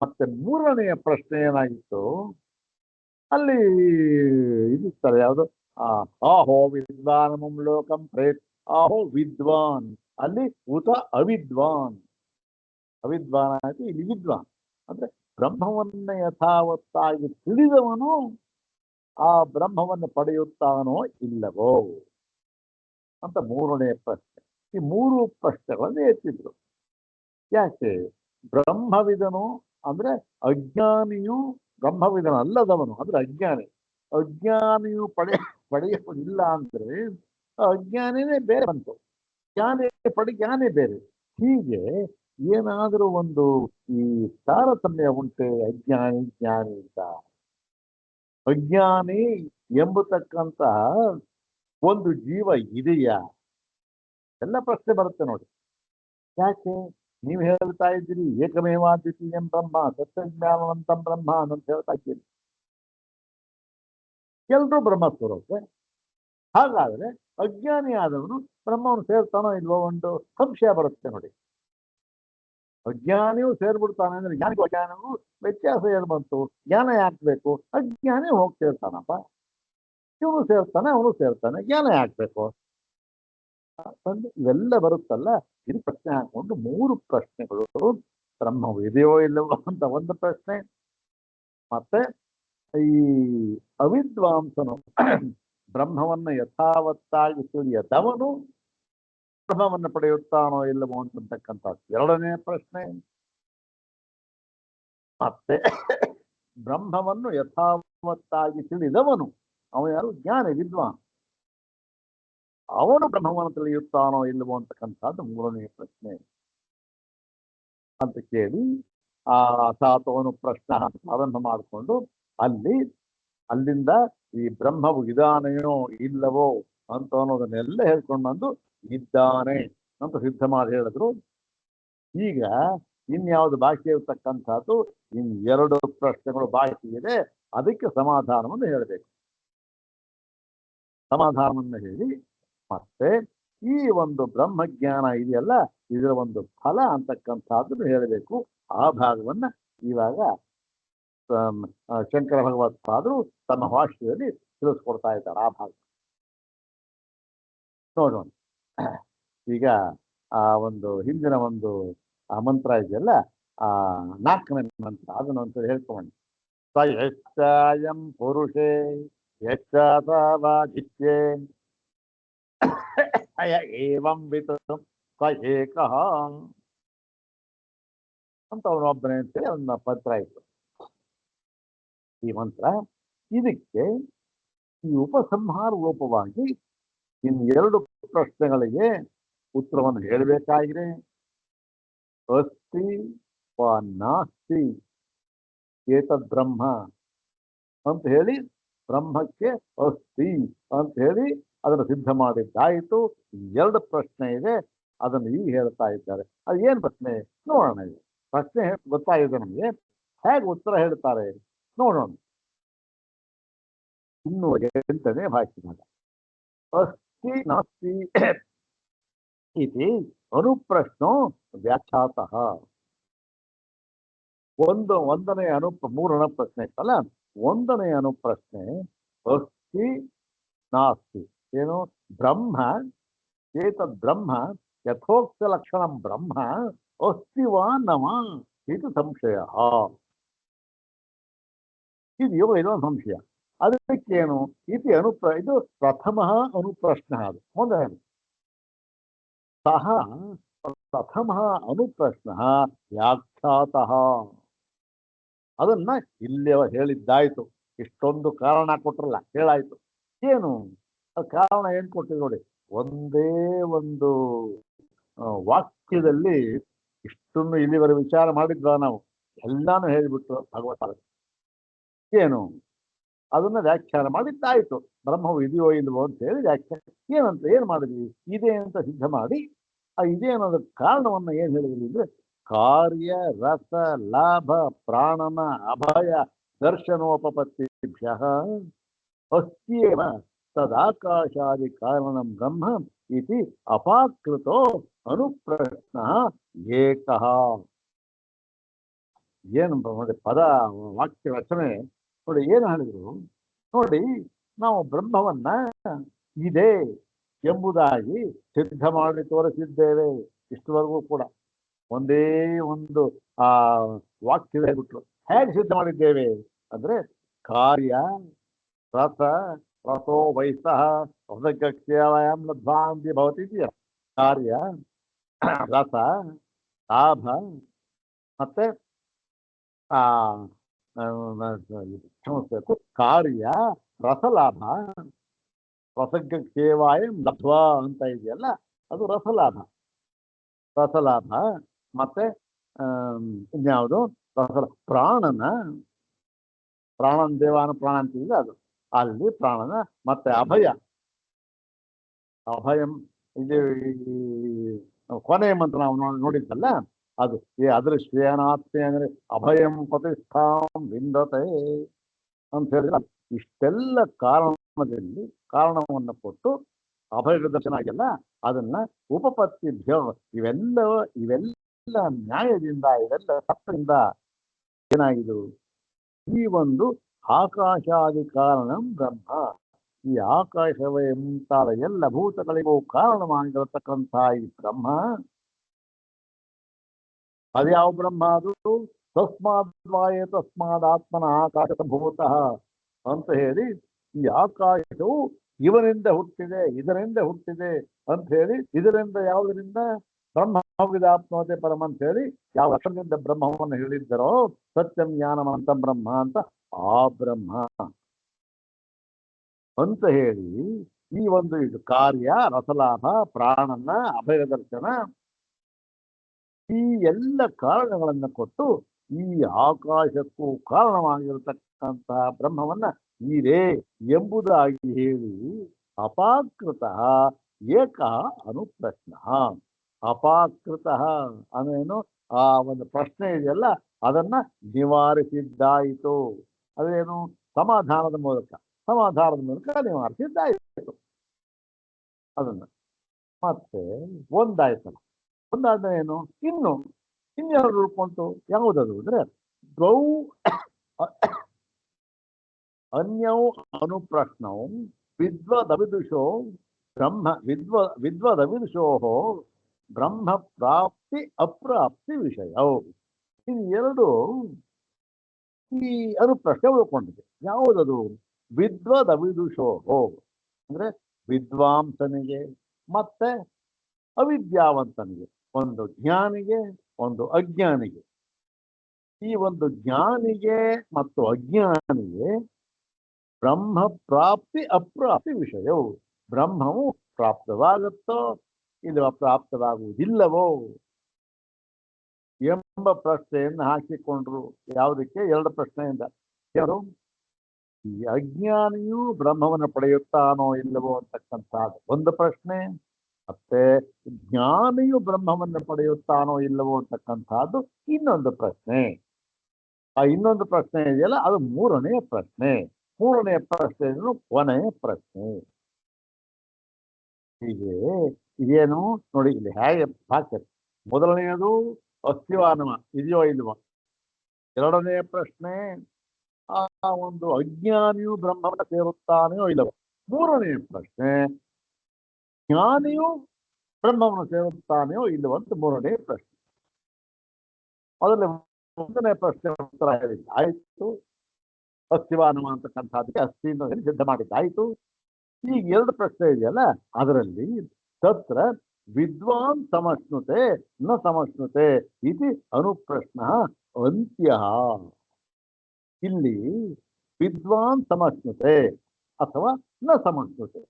ಮತ್ತೆ ಮೂರನೆಯ ಪ್ರಶ್ನೆ ಏನಾಗಿತ್ತು? ಅಲ್ಲಿ ಇದಿರ್ತಾರೆ, ಯಾವುದು? ಆಹೋ ವಿದ್ವಾನ್ ಲೋಕಂ ಪ್ರೇತ್, ಆಹೋ ವಿದ್ವಾನ್, ಅಲ್ಲಿ ಉತ ಅವಿದ್ವಾನ್. ಅವಿದ್ವಾನ್ ಆಯ್ತು, ಇಲ್ಲಿ ವಿದ್ವಾನ್ ಅಂದ್ರೆ ಬ್ರಹ್ಮವನ್ನ ಯಥಾವತ್ತಾಗಿ ತಿಳಿದವನು ಆ ಬ್ರಹ್ಮವನ್ನು ಪಡೆಯುತ್ತಾನೋ ಇಲ್ಲವೋ ಅಂತ ಮೂರನೇ ಪ್ರಶ್ನೆ. ಈ 3 ಪ್ರಶ್ನೆಗಳನ್ನು ಎತ್ತಿದ್ರು. ಯಾಕೆ? ಬ್ರಹ್ಮವಿದನು ಅಂದ್ರೆ ಅಜ್ಞಾನಿಯು, ಬ್ರಹ್ಮವಿದನ ಅಲ್ಲದವನು ಅಂದ್ರೆ ಅಜ್ಞಾನಿ. ಅಜ್ಞಾನಿಯು ಪಡೆಯುವುದಿಲ್ಲ ಅಂದ್ರೆ ಅಜ್ಞಾನಿನೇ ಬೇರೆ ಬಂತು, ಜ್ಞಾನಿ ಬೇರೆ. ಹೀಗೆ ಏನಾದರೂ ಒಂದು ಈ ತಾರತಮ್ಯ ಉಂಟೆ ಅಜ್ಞಾನಿ ಜ್ಞಾನಿ ಅಂತ. ಅಜ್ಞಾನಿ ಎಂಬತಕ್ಕಂತಹ ಒಂದು ಜೀವ ಇದೆಯಾ? ಎಲ್ಲ ಪ್ರಶ್ನೆ ಬರುತ್ತೆ ನೋಡಿ. ಯಾಕೆ? ನೀವು ಹೇಳ್ತಾ ಇದ್ದೀರಿ ಏಕಮೇವಾದ್ವಿತೀಯಂ ಬ್ರಹ್ಮ ಸತ್ಯಜ್ಞಾನವಂತಂ ಬ್ರಹ್ಮ ಅಂತ ಹೇಳ್ತಾ ಇದ್ದೀರಿ, ಎಲ್ರೂ ಬ್ರಹ್ಮ ಸ್ವರೂಪೆ. ಹಾಗಾದ್ರೆ ಅಜ್ಞಾನಿ ಆದವನು ಬ್ರಹ್ಮವನ್ನು ಸೇರ್ತಾನೋ ಇಲ್ವೋ ಒಂದು ಸಂಶಯ ಬರುತ್ತೆ ನೋಡಿ. ಅಜ್ಞಾನಿಯೂ ಸೇರ್ಬಿಡ್ತಾನೆ ಅಂದ್ರೆ ಜ್ಞಾನಿಗೂ ಅಜ್ಞಾನಿಗೂ ವ್ಯತ್ಯಾಸ ಏನು ಬಂತು? ಜ್ಞಾನ ಯಾಕೆ ಬೇಕು? ಅಜ್ಞಾನಿ ಹೋಗಿ ಸೇರ್ತಾನಪ್ಪ, ಇವನು ಸೇರ್ತಾನೆ ಅವನು ಸೇರ್ತಾನೆ, ಜ್ಞಾನ ಯಾಕೆ ಬೇಕು? ಇವೆಲ್ಲ ಬರುತ್ತಲ್ಲ, ಇದು ಪ್ರಶ್ನೆ ಹಾಕೊಂಡು 3 ಪ್ರಶ್ನೆಗಳು. ಬ್ರಹ್ಮವು ಇದೆಯೋ ಇಲ್ಲವೋ ಅಂತ ಒಂದು ಪ್ರಶ್ನೆ, ಮತ್ತೆ ಈ ಅವಿದ್ವಾಂಸನು ಬ್ರಹ್ಮವನ್ನ ಯಥಾವತ್ತಾಗಿ ತಿಳಿಯದವನು ಬ್ರಹ್ಮವನ್ನು ಪಡೆಯುತ್ತಾನೋ ಇಲ್ಲವೋ ಅಂತಕ್ಕಂಥ ಎರಡನೇ ಪ್ರಶ್ನೆ, ಮತ್ತೆ ಬ್ರಹ್ಮವನ್ನು ಯಥಾವತ್ತಾಗಿ ತಿಳಿದವನು ಅವನು ಯಾರು? ಜ್ಞಾನಿ, ವಿದ್ವಾನ್. ಅವನು ಬ್ರಹ್ಮವನ್ನು ತಿಳಿಯುತ್ತಾನೋ ಇಲ್ಲವೋ ಅಂತಕ್ಕಂಥದ್ದು ಮೂರನೇ ಪ್ರಶ್ನೆ ಅಂತ ಕೇಳಿ ಅಥಾತೋನು ಪ್ರಶ್ನೆ ಪ್ರಾರಂಭ ಮಾಡಿಕೊಂಡು ಅಲ್ಲಿಂದ ಈ ಬ್ರಹ್ಮವು ಇದಾನೆಯೋ ಇಲ್ಲವೋ ಅಂತ ಅನ್ನೋದನ್ನೆಲ್ಲ ಹೇಳ್ಕೊಂಡು ಬಂದು ಇದ್ದಾನೆ ಅಂತ ಸಿದ್ಧ ಮಾಡಿ ಹೇಳಿದ್ರು. ಈಗ ಇನ್ಯಾವುದು ಬಾಕಿ ಇರತಕ್ಕಂಥದ್ದು ಎರಡು ಪ್ರಶ್ನೆಗಳು ಬಾಕಿ ಇದೆ, ಅದಕ್ಕೆ ಸಮಾಧಾನವನ್ನು ಹೇಳಬೇಕು. ಸಮಾಧಾನವನ್ನು ಹೇಳಿ ಮತ್ತೆ ಈ ಒಂದು ಬ್ರಹ್ಮಜ್ಞಾನ ಇದೆಯಲ್ಲ, ಇದರ ಒಂದು ಫಲ ಅಂತಕ್ಕಂಥದ್ದನ್ನು ಹೇಳಬೇಕು. ಆ ಭಾಗವನ್ನ ಇವಾಗ ಶಂಕರ ಭಗವತ್ಪಾದರು ತಮ್ಮ ಭಾಷೆಯಲ್ಲಿ ತಿಳಿಸ್ಕೊಡ್ತಾ ಇದ್ದಾರೆ. ಆ ಭಾಗ ನೋಡೋಣ. ಈಗ ಆ ಒಂದು ಹಿಂದಿನ ಒಂದು ಆ ಮಂತ್ರ ಇದೆಯಲ್ಲ, ಆ 4ನೇ ಮಂತ್ರ, ಅದನ್ನು ಒಂದ್ಸರಿ ಹೇಳ್ಕೊಂಡು ಸ ಯಶ್ಚಾಯಂ ಪುರುಷೇ ಯಶ್ಚಾಥವಾದಿತ್ಯೇ ಅಯ ಏವಂ ವಿತ್ ಸ ಏಕಃ ಅಂತ ಅವನೊಬ್ಬನೇ ಅಂತೇಳಿ ಅವನ ಪತ್ರ ಇತ್ತು ಈ ಮಂತ್ರ. ಇದಕ್ಕೆ ಈ ಉಪಸಂಹಾರ ರೂಪವಾಗಿ ಇನ್ನೆರಡು ಪ್ರಶ್ನೆಗಳಿಗೆ ಉತ್ತರವನ್ನು ಹೇಳಬೇಕಾಗಿದೆ. ಅಸ್ತಿ ವಾ ನಾಸ್ತಿ ಏತದ್ ಬ್ರಹ್ಮ ಅಂತ ಹೇಳಿ, ಬ್ರಹ್ಮಕ್ಕೆ ಅಸ್ತಿ ಅಂತ ಹೇಳಿ ಅದನ್ನು ಸಿದ್ಧ ಮಾಡಿದ್ದಾಯಿತು. ಎರಡು ಪ್ರಶ್ನೆ ಇದೆ, ಅದನ್ನು ಈಗ ಹೇಳ್ತಾ ಇದ್ದಾರೆ. ಅದು ಏನ್ ಪ್ರಶ್ನೆ ನೋಡೋಣ. ಇದು ಪ್ರಶ್ನೆ ಗೊತ್ತಾಗಿದೆ ನಮಗೆ, ಹೇಗೆ ಉತ್ತರ ಹೇಳ್ತಾರೆ ನೋಡೋಣ. ಇನ್ನು 8ನೇ ಭಾಷೆನಾಗ ಅಸ್ತಿ ನಾಸ್ತಿ ಇತಿ ಅನುಪ್ರಶ್ನೋ ವ್ಯಾಖ್ಯಾತಃ. ಒಂದನೇ ಮೂರನೇ ಪ್ರಶ್ನೆ ಇತ್ತಲ್ಲ, ಒಂದನೇ ಅನುಪ್ರಶ್ನೆ ಅಸ್ತಿ ನಾಸ್ತಿ ಏನು ಬ್ರಹ್ಮ ಏತದ್ ಬ್ರಹ್ಮ ಯಥೋಕ್ತ ಲಕ್ಷಣ ಬ್ರಹ್ಮ ಅಸ್ತಿ ವಾ ನವ ಇದು ಸಂಶಯ. ಇದೆಯೋ ಇದೊಂದು ಸಂಶಯ. ಅದಕ್ಕೇನು ಇತಿ ಇದು ಪ್ರಥಮ ಅನುಪ್ರಶ್ನ. ಅದು ಮೊದಲ ಸಹ ಪ್ರಥಮ ಅನುಪ್ರಶ್ನ ವ್ಯಾಖ್ಯಾತಃ. ಅದನ್ನ ಇಲ್ಲಿ ಹೇಳಿದ್ದಾಯ್ತು. ಇಷ್ಟೊಂದು ಕಾರಣ ಕೊಟ್ರಲ್ಲ, ಹೇಳಾಯ್ತು. ಏನು ಕಾರಣ ಏನ್ ಕೊಟ್ಟಿದ್ರು ನೋಡಿ, ಒಂದೇ ಒಂದು ವಾಕ್ಯದಲ್ಲಿ ಇಷ್ಟೊಂದು ಇಲ್ಲಿವರೆಗೆ ವಿಚಾರ ಮಾಡಿದ್ವ ನಾವು, ಎಲ್ಲಾನು ಹೇಳಿಬಿಟ್ಟು ಭಗವತ್ ಏನು ಅದನ್ನ ವ್ಯಾಖ್ಯಾನ ಮಾಡಿದ್ದಾಯ್ತು. ಬ್ರಹ್ಮವು ಇದೆಯೋ ಇಲ್ವೋ ಅಂತ ಹೇಳಿ ವ್ಯಾಖ್ಯಾನ ಏನಂತ ಏನ್ ಮಾಡಿದ್ವಿ, ಇದೆ ಅಂತ ಸಿದ್ಧ ಮಾಡಿ ಆ ಇದೆ ಅನ್ನೋದ ಕಾರಣವನ್ನ ಏನ್ ಹೇಳಿದ್ವಿ ಅಂದ್ರೆ, ಕಾರ್ಯ ರಸ ಲಾಭ ಪ್ರಾಣನ ಅಭಯ ದರ್ಶನೋಪಪತ್ತಿಭ್ಯ ಅಸ್ತ್ಯೇವ ತದಾಕಾಶಾದಿ ಕಾರಣಂ ಬ್ರಹ್ಮ ಇತಿ ಅಪಾಕೃತೋ ಅನುಪ್ರಶ್ನ ಏಕಃ. ಏನು ನೋಡಿ ಪದ ವಾಕ್ಯ ರಚನೆ ನೋಡಿ, ಏನು ಹೇಳಿದ್ರು ನೋಡಿ. ನಾವು ಬ್ರಹ್ಮವನ್ನ ಇದೆ ಎಂಬುದಾಗಿ ಸಿದ್ಧ ಮಾಡಿ ತೋರಿಸಿದ್ದೇವೆ. ಇಷ್ಟವರೆಗೂ ಕೂಡ ಒಂದೇ ಒಂದು ಆ ವಾಕ್ಯ ಹೇಳ್ಬಿಟ್ರು. ಹೇಗೆ ಸಿದ್ಧ ಮಾಡಿದ್ದೇವೆ ಅಂದ್ರೆ, ಕಾರ್ಯ ರಸ ರಸೋ ವೈಸಃ ರಸಗಕ್ಷ್ಯಾಂ ಲಬ್ಧಾಂತಿ ಭವತಿ ಇದೆಯಾ, ಕಾರ್ಯ ರಸ ಲಾಭ ಮತ್ತೆ ಆ ಕಾರ್ಯ ರಸಲಾಭ ರಸಗಕ್ಷೇವಾಯಂ ಲಬ್ಧ್ವಾ ಅಂತ ಇದೆಯಲ್ಲ, ಅದು ರಸಲಾಭ. ರಸಲಾಭ ಮತ್ತೆ ಇನ್ಯಾವುದು ಪ್ರಾಣನ ದೇವಾನ ಪ್ರಾಣ ಅಂತಿದೆ, ಅದು ಅಲ್ಲಿ ಪ್ರಾಣನ ಮತ್ತೆ ಅಭಯ ಅಭಯಂ ಇದು ಕೊನೆಯ ಮಂತ್ರ ನಾವು ನೋಡಿದ್ದಲ್ಲ, ಅದು ಅದೃಶ್ಯನಾತ್ಮೆ ಅಂದ್ರೆ ಅಭಯಂ ಪ್ರತಿಷ್ಠಾಂ ವಿಂದತೆ ಅಂತ ಹೇಳಿದ್ರೆ, ಇಷ್ಟೆಲ್ಲ ಕಾರಣದಲ್ಲಿ ಕಾರಣವನ್ನು ಕೊಟ್ಟು ಅಭಯದ ದರ್ಶನ ಆಗಿಲ್ಲ, ಅದನ್ನ ಉಪಪತ್ತಿಭ್ಯ ಇವೆಲ್ಲ ನ್ಯಾಯದಿಂದ ಇವೆಲ್ಲ ಸತ್ಯದಿಂದ ಏನಾಗಿದು, ಈ ಒಂದು ಆಕಾಶಾದಿ ಕಾರಣಂ ಬ್ರಹ್ಮ, ಈ ಆಕಾಶವೇ ಮುಂತಾದ ಎಲ್ಲ ಭೂತಗಳಿಗೂ ಕಾರಣವಾಗಿರತಕ್ಕಂಥ ಈ ಬ್ರಹ್ಮ, ಅದ್ಯಾವ ಬ್ರಹ್ಮ ಅದು, ತಸ್ಮಾದ್ವಾಯೇ ತಸ್ಮಾದಾತ್ಮನ ಆಕಾಶ ಭೂತಃ ಅಂತ ಹೇಳಿ, ಈ ಆಕಾಶವು ಇವನಿಂದ ಹುಟ್ಟಿದೆ ಇದರಿಂದ ಹುಟ್ಟಿದೆ ಅಂತ ಹೇಳಿ, ಇದರಿಂದ ಯಾವುದರಿಂದ ಬ್ರಹ್ಮವಿದಾಪ್ನೋತೆ ಪರಮ ಅಂತ ಹೇಳಿ ಯಾವ ಲಕ್ಷಣದಿಂದ ಬ್ರಹ್ಮವನ್ನು ಹೇಳಿದ್ದರೋ, ಸತ್ಯಂ ಜ್ಞಾನಮಂತ ಬ್ರಹ್ಮ ಅಂತ ಆ ಬ್ರಹ್ಮ ಅಂತ ಹೇಳಿ, ಈ ಒಂದು ಇದು ಕಾರ್ಯ ರಸಲಾಭ ಪ್ರಾಣನ ಅಭಯ ದರ್ಶನ ಈ ಎಲ್ಲ ಕಾರಣಗಳನ್ನು ಕೊಟ್ಟು ಈ ಆಕಾಶಕ್ಕೂ ಕಾರಣವಾಗಿರತಕ್ಕಂತಹ ಬ್ರಹ್ಮವನ್ನ ಇದೆ ಎಂಬುದಾಗಿ ಹೇಳಿ, ಅಪಾಕೃತ ಏಕ ಅನುಪ್ರಶ್ನ. ಅಪಾಕೃತ ಅಂದ್ರೇನು, ಆ ಒಂದು ಪ್ರಶ್ನೆ ಇದೆಯಲ್ಲ ಅದನ್ನ ನಿವಾರಿಸಿದ್ದಾಯಿತು. ಅದೇನು? ಸಮಾಧಾನದ ಮೂಲಕ ನಿವಾರಿಸಿದ್ದಾಯಿತು ಅದನ್ನ. ಮತ್ತೆ ಒಂದಾಯ್ತಲ್ಲ, ಒಂದಾದ ಏನು ಇನ್ನೆರಡು ಉಳ್ಕೊಂತು. ಯಾವುದದು ಅಂದ್ರೆ ದ್ವೌ ಅನ್ಯೌ ಅನುಪ್ರಶ್ನೌ ವಿದ್ವದವಿದುಷೋ ವಿದ್ವದವಿದುಷೋ ಬ್ರಹ್ಮ ಪ್ರಾಪ್ತಿ ಅಪ್ರಾಪ್ತಿ ವಿಷಯವು. ಇದು ಎರಡು ಈ ಅನುಪ್ರಶ್ನೆ ಉಳ್ಕೊಂಡಿದೆ. ಯಾವುದದು? ವಿದ್ವದವಿದುಷೋ ಅಂದ್ರೆ ವಿದ್ವಾಂಸನಿಗೆ ಮತ್ತೆ ಅವಿದ್ಯಾವಂತನಿಗೆ, ಒಂದು ಜ್ಞಾನಿಗೆ ಒಂದು ಅಜ್ಞಾನಿಗೆ. ಈ ಒಂದು ಜ್ಞಾನಿಗೆ ಮತ್ತು ಅಜ್ಞಾನಿಗೆ ಬ್ರಹ್ಮ ಪ್ರಾಪ್ತಿ ಅಪ್ರಾಪ್ತಿ ವಿಷಯವು. ಬ್ರಹ್ಮವು ಪ್ರಾಪ್ತವಾಗುತ್ತೋ ಇಲ್ಲವ ಪ್ರಾಪ್ತವಾಗುವುದಿಲ್ಲವೋ ಎಂಬ ಪ್ರಶ್ನೆಯನ್ನು ಹಾಕಿಕೊಂಡ್ರು. ಯಾವುದಕ್ಕೆ? ಎರಡು ಪ್ರಶ್ನೆಯಿಂದ. ಯಾರು? ಈ ಅಜ್ಞಾನಿಯು ಬ್ರಹ್ಮವನ್ನು ಪಡೆಯುತ್ತಾನೋ ಇಲ್ಲವೋ ಅಂತಕ್ಕಂಥದ್ದು ಒಂದು ಪ್ರಶ್ನೆ, ಮತ್ತೆ ಜ್ಞಾನಿಯು ಬ್ರಹ್ಮವನ್ನು ಪಡೆಯುತ್ತಾನೋ ಇಲ್ಲವೋ ಅಂತಕ್ಕಂಥದ್ದು ಇನ್ನೊಂದು ಪ್ರಶ್ನೆ. ಆ ಇನ್ನೊಂದು ಪ್ರಶ್ನೆ ಇದೆಯಲ್ಲ ಅದು ಮೂರನೆಯ ಪ್ರಶ್ನೆ. ಮೂರನೆಯ ಪ್ರಶ್ನೆ ಕೊನೆಯ ಪ್ರಶ್ನೆ. ಹೀಗೆ ಇದೇನು ನೋಡಿ, ಇಲ್ಲಿ ಹೇಗೆ ಭಾಷೆ. ಮೊದಲನೆಯದು ಅಸ್ತಿವಾನವ ಇದೆಯೋ ಇಲ್ವೋ. ಎರಡನೆಯ ಪ್ರಶ್ನೆ ಆ ಒಂದು ಅಜ್ಞಾನಿಯು ಬ್ರಹ್ಮವನ್ನು ಸೇರುತ್ತಾನೆಯೋ ಇಲ್ಲವೋ. ಮೂರನೆಯ ಪ್ರಶ್ನೆ ಜ್ಞಾನಿಯು ಬ್ರಹ್ಮವನ್ನು ಸೇರುತ್ತಾನೆಯೋ ಇಲ್ಲವೋ ಅಂತ ಮೂರನೆಯ ಪ್ರಶ್ನೆ. ಅದರಲ್ಲಿ ಒಂದನೇ ಪ್ರಶ್ನೆ ಉತ್ತರ ಹೇಳಿದ್ದಾಯ್ತು. ಅಸ್ತಿವಾನವ ಅಂತಕ್ಕಂಥದ್ದಕ್ಕೆ ಅಸ್ಥಿ ಅಂತ ಸಿದ್ಧ ಮಾಡಿದ್ದಾಯ್ತು. ಈಗ ಎರಡು ಪ್ರಶ್ನೆ ಇದೆಯಲ್ಲ ಅದರಲ್ಲಿ ತತ್ರ ವಿದ್ವಾನ್ ಸಮಶ್ನುತೆ ನ ಸಮಶ್ನುತೆ ಇತಿ ಅನುಪ್ರಶ್ನ ಅಂತ್ಯ. ಇಲ್ಲಿ ವಿದ್ವಾನ್ ಸಮಶ್ನುತೆ ಅಥವಾ ನ ಸಮಶ್ನುತೆ.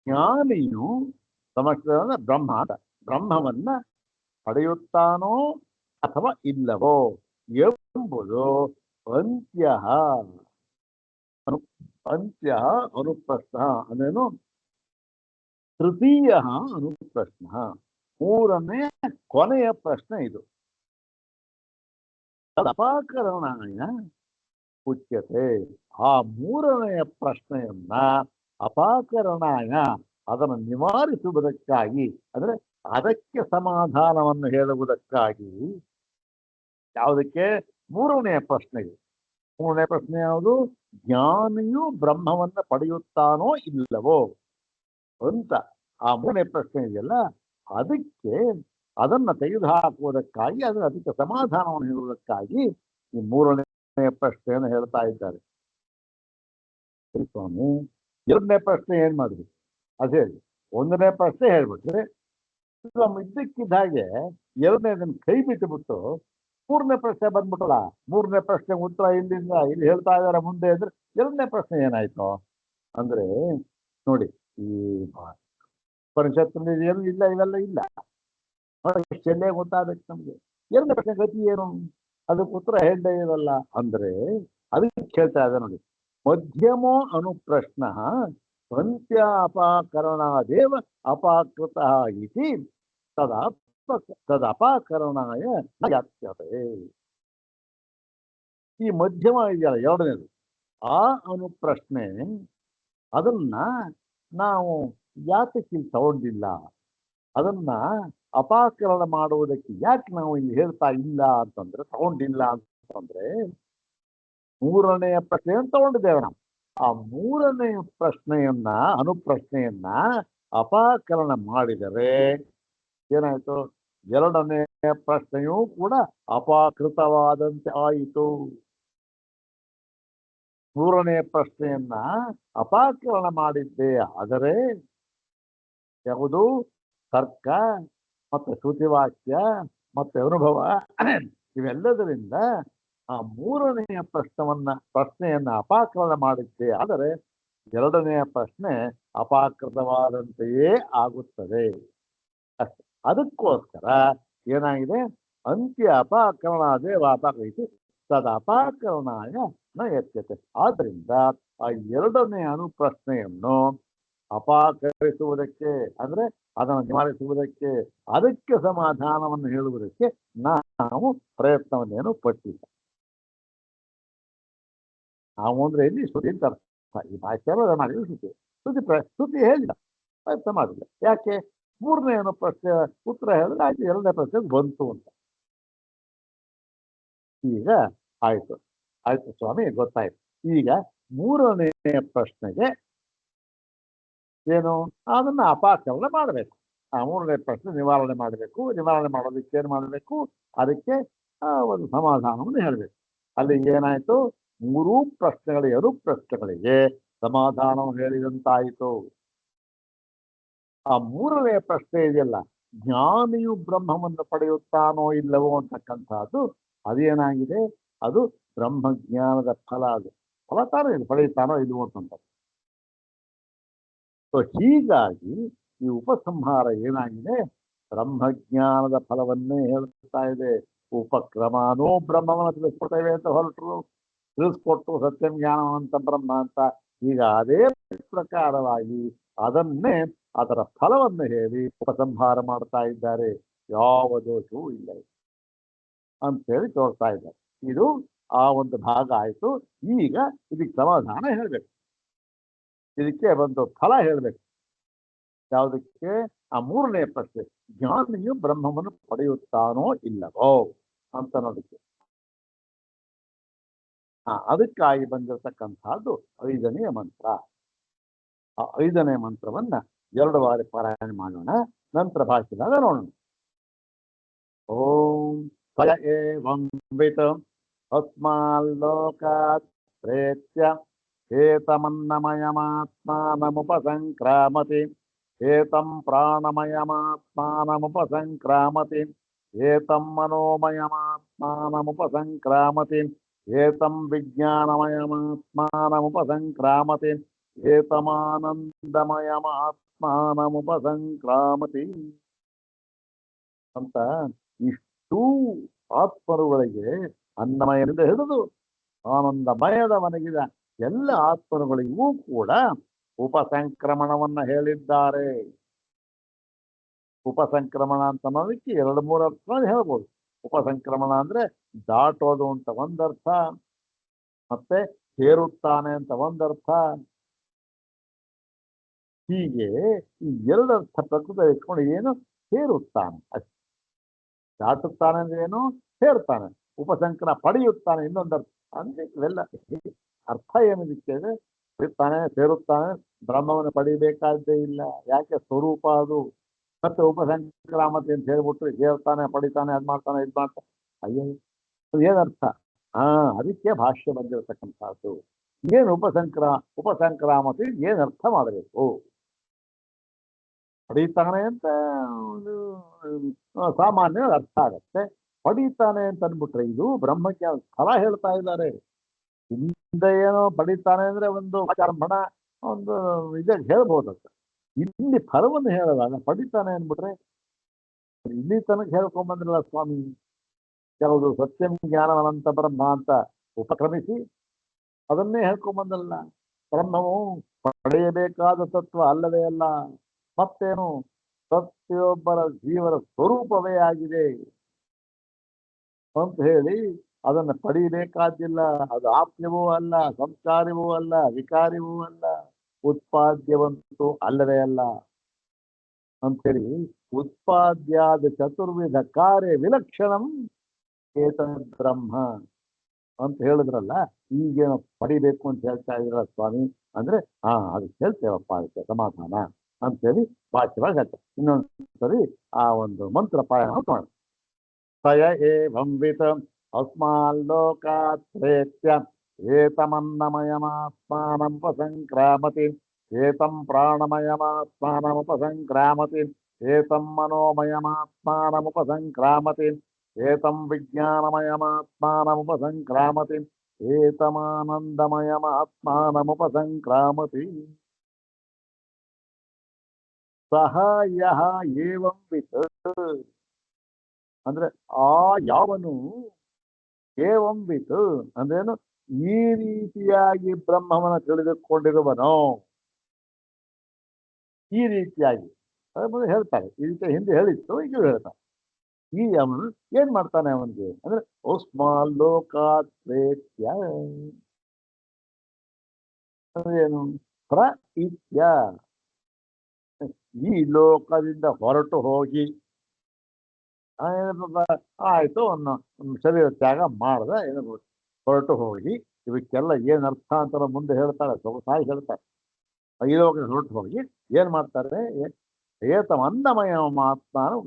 ಜ್ಞಾನಿಯು ಸಮಶ್ನುತೆ ಬ್ರಹ್ಮವನ್ನ ಪಡೆಯುತ್ತಾನೋ ಅಥವಾ ಇಲ್ಲವೋ ಎಂಬುದು ಅಂತ್ಯ ಅನುಪ್ರಶ್ನ. ಅಂದ್ರೇನು? ತೃತೀಯ ಅನುಪ್ರಶ್ನ, ಮೂರನೇ ಕೊನೆಯ ಪ್ರಶ್ನೆ ಇದು. ಅಪಾಕರಣಾಯ ಉಚ್ಯತೆ. ಆ ಮೂರನೆಯ ಪ್ರಶ್ನೆಯನ್ನ ಅಪಾಕರಣಾಯ ಅದನ್ನು ನಿವಾರಿಸುವುದಕ್ಕಾಗಿ, ಅಂದ್ರೆ ಅದಕ್ಕೆ ಸಮಾಧಾನವನ್ನು ಹೇಳುವುದಕ್ಕಾಗಿ. ಯಾವುದಕ್ಕೆ? ಮೂರನೆಯ ಪ್ರಶ್ನೆಗೆ. ಮೂರನೇ ಪ್ರಶ್ನೆ ಯಾವುದು? ಜ್ಞಾನಿಯು ಬ್ರಹ್ಮವನ್ನ ಪಡೆಯುತ್ತಾನೋ ಇಲ್ಲವೋ ಅಂತ ಆ ಮೂರನೇ ಪ್ರಶ್ನೆ ಇದೆಯಲ್ಲ ಅದಕ್ಕೆ ಅದನ್ನ ತೆಗೆದುಹಾಕುವುದಕ್ಕಾಗಿ, ಅದಕ್ಕೆ ಸಮಾಧಾನವನ್ನು ಹೇಳುವುದಕ್ಕಾಗಿ ಈ ಮೂರನೇ ಪ್ರಶ್ನೆಯನ್ನು ಹೇಳ್ತಾ ಇದ್ದಾರೆ. ಸ್ವಾಮಿ, ಎರಡನೇ ಪ್ರಶ್ನೆ ಏನ್ ಮಾಡಿದ್ವಿ ಅದೇ. ಒಂದನೇ ಪ್ರಶ್ನೆ ಹೇಳ್ಬಿಟ್ರೆ ಇದ್ದಕ್ಕಿದ್ದ ಹಾಗೆ ಎರಡನೇದನ್ನ ಕೈ ಬಿಟ್ಟುಬಿಟ್ಟು ಮೂರನೇ ಪ್ರಶ್ನೆ ಬಂದ್ಬಿಟ್ಟಲ್ಲ. ಮೂರನೇ ಪ್ರಶ್ನೆ ಉತ್ತರ ಇಲ್ಲಿಂದ ಇಲ್ಲಿ ಹೇಳ್ತಾ ಇದಾರೆ ಮುಂದೆ ಅಂದ್ರೆ ಎರಡನೇ ಪ್ರಶ್ನೆ ಏನಾಯ್ತು ಅಂದ್ರೆ ನೋಡಿ, ಈ ಉಪನಿಷತ್ತಿನಲ್ಲಿ ಏನು ಇಲ್ಲ, ಇವೆಲ್ಲ ಇಲ್ಲ. ಚೆನ್ನೆ ಗೊತ್ತಾಗಬೇಕು ನಮ್ಗೆ. ಎರಡನೇ ಪ್ರಶ್ನೆ ಗತಿ ಏನು? ಅದಕ್ಕೆ ಉತ್ತರ ಹೇಳೇ ಇರಲ್ಲ ಅಂದ್ರೆ ಅದಕ್ಕೆ ಕೇಳ್ತಾ ಇದೆ ನೋಡಿ. ಮಧ್ಯಮೋ ಅನುಪ್ರಶ್ನ ಅಂತ್ಯ ಅಪಾಕರಣಾದೇವ ಅಪಾಕೃತ ಇತಿ ತದಪಾಕರಣಾಯ ಯಾತ್ಯತೆ. ಈ ಮಧ್ಯಮ ಇದೆಯಲ್ಲ ಎರಡನೇದು, ಆ ಅನುಪ್ರಶ್ನೆ ಅದನ್ನ ನಾವು ಯಾತಕ್ಕೆ ತಗೊಂಡಿಲ್ಲ, ಅದನ್ನ ಅಪಾಕರಣ ಮಾಡುವುದಕ್ಕೆ ಯಾಕೆ ನಾವು ಇಲ್ಲಿ ಹೇಳ್ತಾ ಇಲ್ಲ ಅಂತಂದ್ರೆ, ತಗೊಂಡಿಲ್ಲ ಅಂತಂದ್ರೆ ಮೂರನೆಯ ಪ್ರಶ್ನೆಯನ್ನು ತಗೊಂಡಿದ್ದೇವೆ ನಾವು. ಆ ಮೂರನೆಯ ಪ್ರಶ್ನೆಯನ್ನ ಅನುಪ್ರಶ್ನೆಯನ್ನ ಅಪಾಕರಣ ಮಾಡಿದರೆ ಏನಾಯ್ತು? ಎರಡನೆಯ ಪ್ರಶ್ನೆಯೂ ಕೂಡ ಅಪಾಕೃತವಾದಂತೆ ಆಯಿತು. ಮೂರನೆಯ ಪ್ರಶ್ನೆಯನ್ನ ಅಪಾಕರಣ ಮಾಡಿದ್ದೇ ಆದರೆ ಯಾವುದು? ತರ್ಕ ಮತ್ತೆ ಶ್ರುತಿವಾಕ್ಯ ಮತ್ತೆ ಅನುಭವ ಇವೆಲ್ಲದರಿಂದ ಆ ಮೂರನೆಯ ಪ್ರಶ್ನೆಯನ್ನ ಅಪಾಕರಣ ಮಾಡಿದ್ದೇ ಆದರೆ ಎರಡನೆಯ ಪ್ರಶ್ನೆ ಅಪಾಕೃತವಾದಂತೆಯೇ ಆಗುತ್ತದೆ. ಅಷ್ಟೆ. ಅದಕ್ಕೋಸ್ಕರ ಏನಾಗಿದೆ? ಅಂತ್ಯ ಅಪಾಕರಣಾದೇ ವಾಪಾಕೈತಿ ತದಪಾಕರಣಾಯ ನ ಯತ್ಯತೆ. ಆದ್ದರಿಂದ ಆ ಎರಡನೇ ಅನುಪ್ರಶ್ನೆಯನ್ನು ಅಪಾಕರಿಸುವುದಕ್ಕೆ ಅಂದ್ರೆ ಅದನ್ನು ನಿವಾರಿಸುವುದಕ್ಕೆ, ಅದಕ್ಕೆ ಸಮಾಧಾನವನ್ನು ಹೇಳುವುದಕ್ಕೆ ನಾವು ಪ್ರಯತ್ನವನ್ನೇನು ಪಟ್ಟಿಲ್ಲ. ನಾವು ಅಂದ್ರೆ ಇಲ್ಲಿ ಶ್ರುತಿ ಅಂತ ಅರ್ಥ. ಈ ಭಾಷೆಯಲ್ಲ ಮಾಡಿದ್ರೆ ಶ್ರುತಿ ಹೇಳಿಲ್ಲ, ಪ್ರಯತ್ನ ಮಾಡಿಲ್ಲ. ಯಾಕೆ? ಮೂರನೇ ಏನೋ ಪ್ರಶ್ನೆ ಉತ್ತರ ಹೇಳಿದ್ರೆ ಆಯ್ತು, ಎರಡನೇ ಪ್ರಶ್ನೆಗೆ ಬಂತು ಅಂತ. ಈಗ ಆಯ್ತು ಆಯ್ತು ಸ್ವಾಮಿ, ಗೊತ್ತಾಯ್ತು. ಈಗ ಮೂರನೇ ಪ್ರಶ್ನೆಗೆ ಏನು, ಅದನ್ನ ಅಪಾಕರಣ ಮಾಡಬೇಕು. ಆ ಮೂರನೇ ಪ್ರಶ್ನೆ ನಿವಾರಣೆ ಮಾಡಬೇಕು. ನಿವಾರಣೆ ಮಾಡೋದಕ್ಕೆ ಏನು ಮಾಡಬೇಕು? ಅದಕ್ಕೆ ಒಂದು ಸಮಾಧಾನವನ್ನು ಹೇಳಬೇಕು. ಅಲ್ಲಿ ಏನಾಯ್ತು? ಮೂರೂ ಪ್ರಶ್ನೆಗಳಿಗೆ, ಎರಡು ಪ್ರಶ್ನೆಗಳಿಗೆ ಸಮಾಧಾನವನ್ನು ಹೇಳಿದಂತಾಯಿತು. ಆ ಮೂರನೇ ಪ್ರಶ್ನೆ ಇದೆಯಲ್ಲ, ಜ್ಞಾನಿಯು ಬ್ರಹ್ಮವನ್ನು ಪಡೆಯುತ್ತಾನೋ ಇಲ್ಲವೋ ಅಂತಕ್ಕಂಥದ್ದು, ಅದೇನಾಗಿದೆ? ಅದು ಬ್ರಹ್ಮಜ್ಞಾನದ ಫಲ. ಅದು ಫಲ ತಾನೇ, ಪಡೆಯುತ್ತಾನೋ ಇಲ್ವೋ ಅಂತ. ಸೊ ಹೀಗಾಗಿ ಈ ಉಪಸಂಹಾರ ಏನಾಗಿದೆ? ಬ್ರಹ್ಮಜ್ಞಾನದ ಫಲವನ್ನೇ ಹೇಳುತ್ತಾ ಇದೆ. ಉಪಕ್ರಮಾನೋ ಬ್ರಹ್ಮವನ್ನು ತಿಳಿಸ್ಕೊಡ್ತೇವೆ ಅಂತ ಹೊರಟರು, ತಿಳಿಸ್ಕೊಟ್ಟು ಸತ್ಯಂ ಜ್ಞಾನವಂತ ಬ್ರಹ್ಮ ಅಂತ. ಈಗ ಅದೇ ಪ್ರಕಾರವಾಗಿ ಅದನ್ನೇ, ಅದರ ಫಲವನ್ನು ಹೇಳಿ ಉಪಸಂಹಾರ ಮಾಡ್ತಾ ಇದ್ದಾರೆ. ಯಾವ ದೋಷವೂ ಇಲ್ಲ ಅಂತೇಳಿ ತೋರ್ತಾ ಇದ್ದಾರೆ. ಇದು ಆ ಒಂದು ಭಾಗ ಆಯ್ತು. ಈಗ ಇದಕ್ಕೆ ಸಮಾಧಾನ ಹೇಳ್ಬೇಕು, ಇದಕ್ಕೆ ಒಂದು ಫಲ ಹೇಳ್ಬೇಕು. ಯಾವುದಕ್ಕೆ? ಆ ಮೂರನೇ ಪ್ರಶ್ನೆ, ಜ್ಞಾನಿಯು ಬ್ರಹ್ಮವನ್ನು ಪಡೆಯುತ್ತಾನೋ ಇಲ್ಲವೋ ಅಂತ ನೋಡಕ್ಕೆ. ಅದಕ್ಕಾಗಿ ಬಂದಿರತಕ್ಕಂಥದ್ದು 5ನೇ ಮಂತ್ರ. ಆ 5ನೇ ಮಂತ್ರವನ್ನ 2 ಬಾರಿ ಪಾರಾಯಣ ಮಾಡೋಣ, ನಂತರ ಭಾಷೆದಾಗ ನೋಡೋಣ. ಓಂ ಸ್ವಯ ಏವಂ ವಿತ್ ಅಸ್ಮಾಲ್ಲೋಕಾತ್ ಪ್ರೇತ್ಯ ಏತಮನ್ನಮಯಮಾತ್ಮಾನಮುಪಸಂಕ್ರಾಮತಿ ಏತಂ ಪ್ರಾಣಮಯಮಾತ್ಮಾನಮುಪಸಂಕ್ರಾಮತಿ ಏತಂ ಮನೋಮಯಮಾತ್ಮಾನಮುಪಸಂಕ್ರಾಮತಿ ಏತಂ ವಿಜ್ಞಾನಮಯಮಾತ್ಮಾನಮುಪಸಂಕ್ರಾಮತಿ ಏತಮಾನಂದಮಯಮಾತ್ಮಾನಮುಪಸಂಕ್ರಾಮತಿ ಅಂತ ಇಷ್ಟೂ ಆತ್ಮರುಗಳಿಗೆ, ಅನ್ನಮಯದಿಂದ ಹಿಡಿದು ಆನಂದಮಯದವನಿಗಿದ ಎಲ್ಲ ಆತ್ಮರುಗಳಿಗೂ ಕೂಡ ಉಪಸಂಕ್ರಮಣವನ್ನ ಹೇಳಿದ್ದಾರೆ. ಉಪಸಂಕ್ರಮಣ ಅಂತ ಅನ್ನೋದಕ್ಕೆ 2-3 ಅರ್ಥ ಹೇಳ್ಬೋದು. ಉಪಸಂಕ್ರಮಣ ಅಂದ್ರೆ ದಾಟೋದು ಅಂತ ಒಂದರ್ಥ, ಮತ್ತೆ ಸೇರುತ್ತಾನೆ ಅಂತ ಒಂದರ್ಥ. ಹೀಗೆ ಈ 2 ಅರ್ಥ ಪ್ರಕೃತ ಇಟ್ಕೊಂಡು ಏನು ಸೇರುತ್ತಾನೆ, ಅಷ್ಟೇ. ದಾಟುತ್ತಾನೆ ಅಂದ್ರೆ ಏನು? ಸೇರ್ತಾನೆ. ಉಪಸಂಕ್ರ ಪಡೆಯುತ್ತಾನೆ ಇನ್ನೊಂದರ್ಥ. ಅಂದ್ರೆ ಇವೆಲ್ಲ ಅರ್ಥ ಏನಿದಕ್ಕೆ? ತಾನೇ ಸೇರುತ್ತಾನೆ, ಬ್ರಹ್ಮವನ್ನು ಪಡಿಬೇಕಾದ್ದೇ ಇಲ್ಲ. ಯಾಕೆ? ಸ್ವರೂಪ ಅದು. ಮತ್ತೆ ಉಪಸಂಕ್ರಾಮತಿ ಅಂತ ಹೇಳ್ಬಿಟ್ರೆ ಸೇರ್ತಾನೆ, ಪಡಿತಾನೆ, ಅದ್ ಮಾಡ್ತಾನೆ, ಇದ್ ಮಾಡ್ತಾನೆ. ಅಯ್ಯೋ, ಏನರ್ಥ? ಅದಕ್ಕೆ ಭಾಷ್ಯ ಬಂದಿರತಕ್ಕಂಥದ್ದು. ಏನು ಉಪಸಂಕ್ರಾಮತಿ ಏನ್ ಅರ್ಥ ಮಾಡಬೇಕು? ಪಡೀತಾನೆ ಅಂತ ಒಂದು ಸಾಮಾನ್ಯ ಅರ್ಥ ಆಗತ್ತೆ. ಪಡೀತಾನೆ ಅಂತ ಅಂದ್ಬಿಟ್ರೆ ಇದು ಬ್ರಹ್ಮಜ್ಞಾನ ಫಲ ಹೇಳ್ತಾ ಇದ್ದಾರೆ. ಹಿಂದೆ ಏನೋ ಪಡೀತಾನೆ ಅಂದ್ರೆ ಒಂದು ಆರಂಭಣ, ಒಂದು ಇದಾಗ ಹೇಳ್ಬೋದಂತ. ಇಲ್ಲಿ ಫಲವನ್ನು ಹೇಳೋದಾಗ ಪಡಿತಾನೆ ಅಂದ್ಬಿಟ್ರೆ, ಇಲ್ಲಿ ತನಕ ಹೇಳ್ಕೊಂಬಂದ್ರಲ್ಲ ಸ್ವಾಮಿ, ಯಾವುದು ಸತ್ಯಂ ಜ್ಞಾನವನಂತ ಬ್ರಹ್ಮ ಅಂತ ಉಪಕ್ರಮಿಸಿ ಅದನ್ನೇ ಹೇಳ್ಕೊಂಬಂದಲ್ಲ. ಬ್ರಹ್ಮವು ಪಡೆಯಬೇಕಾದ ತತ್ವ ಅಲ್ಲವೇ ಅಲ್ಲ, ಮತ್ತೇನು? ಪ್ರತಿಯೊಬ್ಬರ ಜೀವನ ಸ್ವರೂಪವೇ ಆಗಿದೆ ಅಂತ ಹೇಳಿ ಅದನ್ನು ಪಡೆಯಬೇಕಾದಿಲ್ಲ. ಅದು ಆಪ್ಯವೂ ಅಲ್ಲ, ಸಂಸ್ಕಾರವೂ ಅಲ್ಲ, ವಿಕಾರಿವೂ ಅಲ್ಲ, ಉತ್ಪಾದ್ಯವಂತೂ ಅಲ್ಲವೇ ಅಲ್ಲ ಅಂತೇಳಿ ಉತ್ಪಾದ್ಯಾದ ಚತುರ್ವಿಧ ಕಾರ್ಯ ವಿಲಕ್ಷಣಂ ಏತದ್ ಬ್ರಹ್ಮ ಅಂತ ಹೇಳಿದ್ರಲ್ಲ. ಈಗೇನು ಪಡಿಬೇಕು ಅಂತ ಹೇಳ್ತಾ ಇದ್ರ ಸ್ವಾಮಿ ಅಂದ್ರೆ, ಅದಕ್ಕೆ ಹೇಳ್ತೇವಪ್ಪ, ಅದಕ್ಕೆ ಸಮಾಧಾನ ಅಂತೇಳಿ ಭಾಷ್ಯವಾಗಿ ಹೇಳ್ತಾರೆ. ಇನ್ನೊಂದ್ಸರಿ ಆ ಒಂದು ಮಂತ್ರ ಪಾರಾಯಣ ಮಾಡೋಣ. ಸ್ವಯ ಏವಂ ವಿತ್ ಅಸ್ಮಾಲ್ಲೋಕಾತ್ ಪ್ರೇತ್ಯ ಏತಮನ್ನಮಯಮಾತ್ಮಾನಮುಪಸಂಕ್ರಾಮತಿ ಏತಂ ಪ್ರಾಣಮಯಮಾತ್ಮಾನಮುಪಸಂಕ್ರಾಮತಿ ಏತಂ ಮನೋಮಯಮಾತ್ಮಾನಮುಪಸಂಕ್ರಾಮತಿ ಏತಂ ವಿಜ್ಞಾನಮಯಮಾತ್ಮಾನಮುಪಸಂಕ್ರಾಮತಿ ಏತಮಾನಂದಮಯಮಾತ್ಮಾನಮುಪಸಂಕ್ರಾಮತಿ. ಸಹ ಯಃ ಏವಂ ವಿತ್ ಅಂದ್ರೆ ಆ ಯಾವನು, ಏವಂ ವಿತ್ ಅಂದ್ರೇನು? ಈ ರೀತಿಯಾಗಿ ಬ್ರಹ್ಮವನ್ನು ತಿಳಿದುಕೊಂಡಿರುವನೋ. ಈ ರೀತಿಯಾಗಿ ಮುಂದೆ ಹೇಳ್ತಾರೆ. ಈ ರೀತಿ ಹಿಂದೆ ಹೇಳಿತ್ತು, ಈಗ ಹೇಳ್ತಾರೆ. ಈ ಅವನು ಏನ್ ಮಾಡ್ತಾನೆ ಅವನಿಗೆ ಅಂದ್ರೆ ಉಸ್ಮಾನ್ ಲೋಕಾತ್ ಪ್ರೇತ್ಯ ಅಂದ್ರೆ ಏನು? ಪ್ರ ಇತ್ಯ ಈ ಲೋಕದಿಂದ ಹೊರಟು ಹೋಗಿ ಆಯ್ತು ಅನ್ನೋ ಶರೀರ ತ್ಯಾಗ ಮಾಡ್ದ ಏನು ಹೊರಟು ಹೋಗಿ. ಇವಕ್ಕೆಲ್ಲ ಏನ್ ಅರ್ಥ ಅಂತ ಮುಂದೆ ಹೇಳ್ತಾಳೆ, ಸೊಗಸಾಗಿ ಹೇಳ್ತಾರೆ. ಈ ಲೋಕ ಹೊರಟು ಹೋಗಿ ಏನ್ ಮಾಡ್ತಾರೆ? ಏತಮ ಅನ್ನಮಯ ಮಾತ್ಮಾನು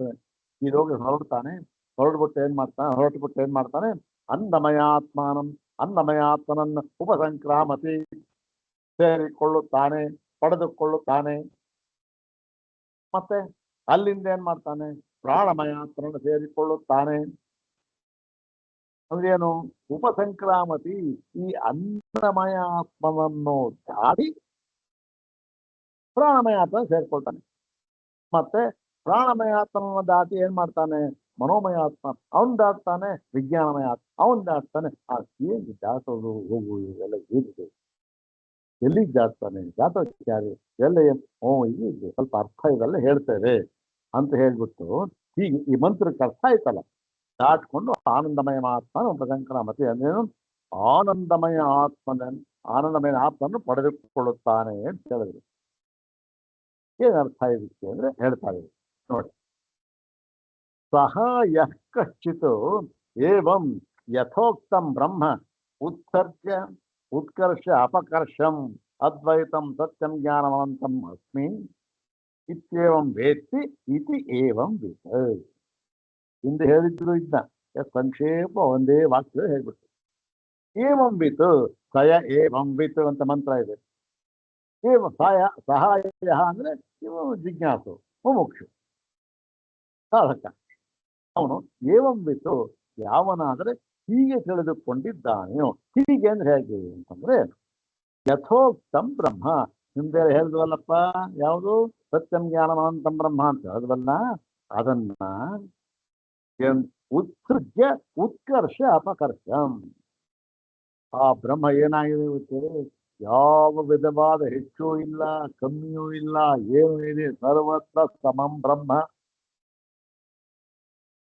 ಈ ಲೋಕ ಹೊರಡ್ತಾನೆ. ಹೊರಡ್ಬಿಟ್ಟು ಏನ್ ಮಾಡ್ತಾನೆ? ಹೊರಟುಬಿಟ್ಟು ಏನ್ ಮಾಡ್ತಾನೆ? ಅನ್ನಮಯಾತ್ಮಾನಂ ಅನ್ನಮಯಾತ್ಮನನ್ನು ಉಪಸಂಕ್ರಾಮತಿ ಸೇರಿಕೊಳ್ಳುತ್ತಾನೆ, ಪಡೆದುಕೊಳ್ಳುತ್ತಾನೆ. ಮತ್ತೆ ಅಲ್ಲಿಂದ ಏನ್ ಮಾಡ್ತಾನೆ? ಪ್ರಾಣಮಯಾತ್ಮನನ್ನು ಸೇರಿಕೊಳ್ಳುತ್ತಾನೆ. ಅಂದ್ರೇನು? ಉಪಸಂಕ್ರಾಮತಿ ಈ ಅನ್ನಮಯಾತ್ಮನನ್ನು ದಾಟಿ ಪ್ರಾಣಮಯಾತ್ಮ ಸೇರ್ಕೊಳ್ತಾನೆ. ಮತ್ತೆ ಪ್ರಾಣಮಯಾತ್ಮನ ದಾಟಿ ಏನ್ ಮಾಡ್ತಾನೆ? ಮನೋಮಯಾತ್ಮ ಅವನ್ ದಾಟ್ತಾನೆ. ವಿಜ್ಞಾನಮಯ ಅವನ್ ದಾಟ್ತಾನೆ. ಆ ಏನು ದಾಟೋದು ಹೋಗು ಇವೆಲ್ಲ ಏನಿದೆ? ಎಲ್ಲಿಗೆ ದಾಟ್ತಾನೆ? ದಾಟೋಚಾರಿ ಎಲ್ಲ ಇಲ್ಲಿ ಸ್ವಲ್ಪ ಅರ್ಥ ಇವೆಲ್ಲ ಹೇಳ್ತೇವೆ ಅಂತ ಹೇಳ್ಬಿಟ್ಟು ಹೀಗೆ ಈ ಮಂತ್ರಕ್ಕೆ ಅರ್ಥ ಆಯ್ತಲ್ಲ. ದಾಟ್ಕೊಂಡು ಆನಂದಮಯ ಆತ್ಮನ ಉಪಸಂಕ್ರಾಮತಿ ಅಂದ್ರೇನು? ಆನಂದಮಯ ಆತ್ಮನನ್ನು ಪಡೆದುಕೊಳ್ಳುತ್ತಾನೆ ಅಂತ ಹೇಳಿದ್ರು. ಏನ್ ಅರ್ಥ ಇದಕ್ಕೆ ಅಂದ್ರೆ ಹೇಳ್ತಾರೆ ನೋಡಿ. ಸಹ ಯಃ ಕಶ್ಚಿತ್ ಏವಂ ಯಥೋಕ್ತಂ ಬ್ರಹ್ಮ ಉತ್ಕರ್ಷ ಅಪಕರ್ಷಂ ಅದ್ವೈತಂ ಸತ್ಯಂ ಜ್ಞಾನವಂತಂ ಅಸ್ಮಿ ಇತ್ಯೇವಂ ವೇತ್ತಿ ಇತಿ ಏವಂ ವಿತ್. ಹಿಂದೆ ಹೇಳಿದ್ರು ಇದನ್ನ ಸಂಕ್ಷೇಪ ಒಂದೇ ವಾಕ್ಯ ಹೇಳ್ಬಿಟ್ಟು ಏವಂ ವಿತ್ ಸಯ ಏವಂ ವಿತ್ ಅಂತ ಮಂತ್ರ ಇದೆ. ಸಹಾಯ ಅಂದ್ರೆ ಜಿಜ್ಞಾಸು ಮುಮುಕ್ಷು ಸಾಧಕ. ಅವನು ಏವಂ ವಿತ್ತು ಯಾವನಾದ್ರೆ ಹೀಗೆ ತಿಳಿದುಕೊಂಡಿದ್ದಾನೆಯೋ. ಹೀಗೆ ಅಂದ್ರೆ ಹೇಗೆ ಅಂತಂದ್ರೆ ಯಥೋಕ್ತಂ ಬ್ರಹ್ಮ. ಹಿಂದೆ ಹೇಳಿದ್ವಲ್ಲಪ್ಪ, ಯಾವುದು? ಸತ್ಯಂ ಜ್ಞಾನವಂತಂ ಬ್ರಹ್ಮ ಅಂತ ಹೇಳಿದ್ವಲ್ಲ, ಅದನ್ನ ಉತ್ಸೃಜ್ಯ ಉತ್ಕರ್ಷ ಅಪಕರ್ಷಂ. ಆ ಬ್ರಹ್ಮ ಏನಾಗಿದೆ ಗೊತ್ತೇ? ಯಾವ ವಿಧವಾದ ಹೆಚ್ಚು ಇಲ್ಲ, ಕಮ್ಮಿಯೂ ಇಲ್ಲ, ಏನು ಇದೆ, ಸರ್ವತ್ರ ಸಮಂ ಬ್ರಹ್ಮ.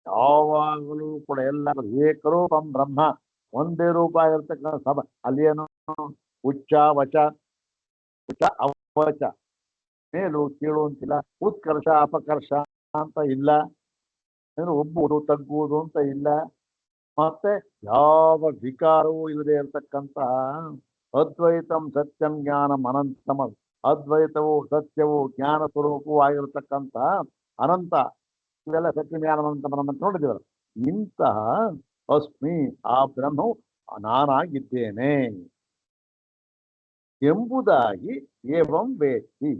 ಯಾವಾಗಲೂ ಕೂಡ ಎಲ್ಲ ಏಕರೂಪಂ ಬ್ರಹ್ಮ, ಒಂದೇ ರೂಪ ಇರ್ತಕ್ಕಂಥ ಸಮ. ಅಲ್ಲೇನು ಉಚ್ಚ ವಚ ಉಚ್ಚ ಅವಚ, ಮೇಲು ಕೀಳು ಅಂತಿಲ್ಲ, ಉತ್ಕರ್ಷ ಅಪಕರ್ಷ ಅಂತ ಇಲ್ಲ, ಏನು ಒಬ್ಬುವುದು ತಗ್ಗುವುದು ಅಂತ ಇಲ್ಲ, ಮತ್ತೆ ಯಾವ ವಿಕಾರವೂ ಇಲ್ಲದೆ ಇರತಕ್ಕಂತಹ ಅದ್ವೈತಂ ಸತ್ಯಂ ಜ್ಞಾನಂ ಅನಂತಮ. ಅದ್ವೈತವು ಸತ್ಯವು ಜ್ಞಾನ ಸ್ವರೂಪವೂ ಆಗಿರತಕ್ಕಂತಹ ಅನಂತ. ಇವೆಲ್ಲ ಸತ್ಯ ಜ್ಞಾನ ಅನಂತ ಬ್ರಹ್ಮ ಅಂತ ನೋಡಿದಿವಲ್ಲ. ಇಂತಹ ಅಸ್ಮಿ ಆ ಬ್ರಹ್ಮವು ನಾನಾಗಿದ್ದೇನೆ ಎಂಬುದಾಗಿ ಏವಂ ವೇತ್ತಿ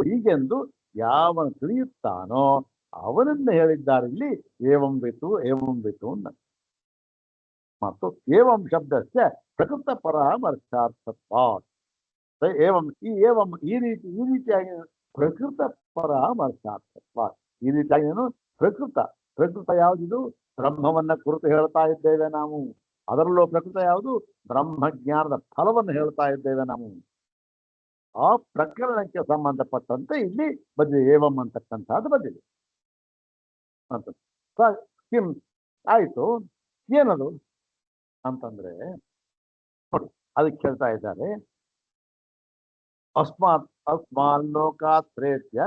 ಹೀಗೆಂದು ಯಾವನು ತಿಳಿಯುತ್ತಾನೋ ಅವನನ್ನ ಹೇಳಿದ್ದಾರೆ ಇಲ್ಲಿ ಏವಂ ವಿತು ಅಂತ. ಮತ್ತು ಏವಂ ಶಬ್ದಕ್ಕೆ ಪ್ರಕೃತ ಪರಾಮರ್ಶಾರ್ಥತ್ವ. ಏವಂ ಈ ರೀತಿಯಾಗಿ ಪ್ರಕೃತ ಪರಾಮರ್ಶಾರ್ಥತ್ವ. ಈ ರೀತಿಯಾಗಿ ಏನು? ಪ್ರಕೃತ ಯಾವುದಿದು? ಬ್ರಹ್ಮವನ್ನ ಕುರಿತು ಹೇಳ್ತಾ ಇದ್ದೇವೆ ನಾವು. ಅದರಲ್ಲೂ ಪ್ರಕೃತ ಯಾವುದು? ಬ್ರಹ್ಮಜ್ಞಾನದ ಫಲವನ್ನು ಹೇಳ್ತಾ ಇದ್ದೇವೆ ನಾವು. ಆ ಪ್ರಕರಣಕ್ಕೆ ಸಂಬಂಧಪಟ್ಟಂತೆ ಇಲ್ಲಿ ಬಂದಿದೆ ಏವಂ ಅಂತಕ್ಕಂಥದ್ದು ಬಂದಿದೆ ಅಂತ. ಆಯ್ತು, ಏನದು ಅಂತಂದ್ರೆ ಅದಕ್ಕೆ ಹೇಳ್ತಾ ಇದ್ದಾರೆ, ಅಸ್ಮಾನ್ ಲೋಕಾತ್ ಪ್ರೇತ್ಯ.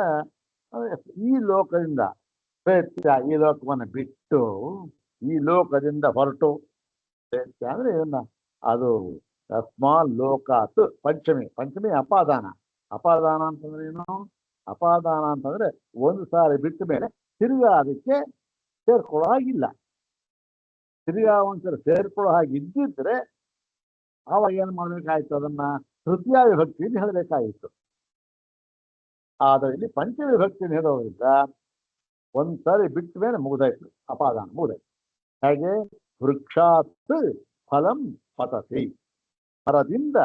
ಈ ಲೋಕದಿಂದ ಪ್ರೇತ್ಯ, ಈ ಲೋಕವನ್ನು ಬಿಟ್ಟು, ಈ ಲೋಕದಿಂದ ಹೊರಟು. ಪ್ರೇತ್ಯ ಅಂದ್ರೆ ಏನ? ಅದು ಅಸ್ಮಾನ್ ಲೋಕಾತ್ ಪಂಚಮಿ ಅಪಾದಾನ ಅಂತಂದ್ರೆ ಏನು? ಅಪಾದಾನ ಅಂತಂದ್ರೆ ಒಂದು ಸಾರಿ ಬಿಟ್ಟ ಮೇಲೆ ತಿರ್ಗಾ ಅದಕ್ಕೆ ಸೇರ್ಕೊಳ್ಳೋ ಹಾಗಿಲ್ಲ. ತಿರ್ಗಾ ಒಂದ್ಸರಿ ಸೇರ್ಕೊಳ್ಳೋ ಹಾಗೆ ಇದ್ದಿದ್ರೆ ಆವಾಗ ಏನ್ ಮಾಡ್ಬೇಕಾಯ್ತು? ಅದನ್ನ ತೃತೀಯ ವಿಭಕ್ತಿಯಿಂದ ಹೇಳಬೇಕಾಗಿತ್ತು. ಆದ್ರೆ ಇಲ್ಲಿ ಪಂಚಮಿ ವಿಭಕ್ತಿಯಿಂದ ಹೇಳೋದ್ರಿಂದ ಒಂದ್ಸರಿ ಬಿಟ್ಟ ಮೇಲೆ ಮುಗಿದಾಯ್ತು, ಅಪಾದಾನ ಮುಗಿದಾಯ್ತು. ಹಾಗೆ ವೃಕ್ಷಾತ್ ಫಲಂ ಪತತಿ, ಮರದಿಂದ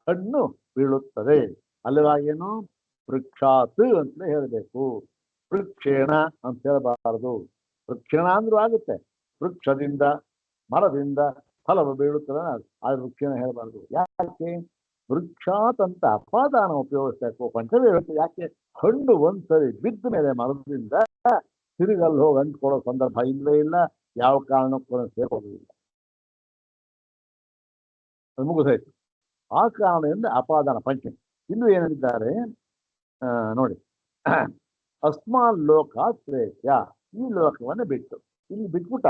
ಹಣ್ಣು ಬೀಳುತ್ತದೆ. ಅಲ್ಲಿವಾಗೇನು? ವೃಕ್ಷಾತ್ ಅಂತ ಹೇಳಬೇಕು, ವೃಕ್ಷೇಣ ಅಂತ ಹೇಳಬಾರದು. ವೃಕ್ಷೇಣ ಅಂದ್ರೂ ಆಗುತ್ತೆ. ವೃಕ್ಷದಿಂದ, ಮರದಿಂದ ಫಲವು ಬೀಳುತ್ತದೆ, ಆ ವೃಕ್ಷೇಣ ಹೇಳಬಾರದು. ಯಾಕೆ? ವೃಕ್ಷಾತ್ ಅಂತ ಅಪಾದಾನ ಉಪಯೋಗಿಸ್ಬೇಕು. ಪಂಚಮಿ ಯಾಕೆ? ಹಣ್ಣು ಒಂದ್ಸರಿ ಬಿದ್ದ ಮೇಲೆ ಮರದಿಂದ ತಿರುಗಲ್ಲಿ ಹೋಗಿ ಅಂಟ್ಕೊಳ್ಳೋ ಸಂದರ್ಭ ಇಲ್ಲವೇ ಇಲ್ಲ, ಯಾವ ಕಾರಣಕ್ಕೂ ಸೇರೋದಿಲ್ಲ, ಮುಗಿದಾಯ್ತು. ಆ ಕಾರಣದಿಂದ ಅಪಾದಾನ ಪಂಚಮಿ. ಇನ್ನು ಏನಿದ್ದಾರೆ ನೋಡಿ, ಅಸ್ಮಾನ್ ಲೋಕ ಶ್ರೇಷ್ಠ, ಈ ಲೋಕವನ್ನ ಬಿಟ್ಟು ಇಲ್ಲಿ ಬಿಟ್ಬಿಟ್ಟ,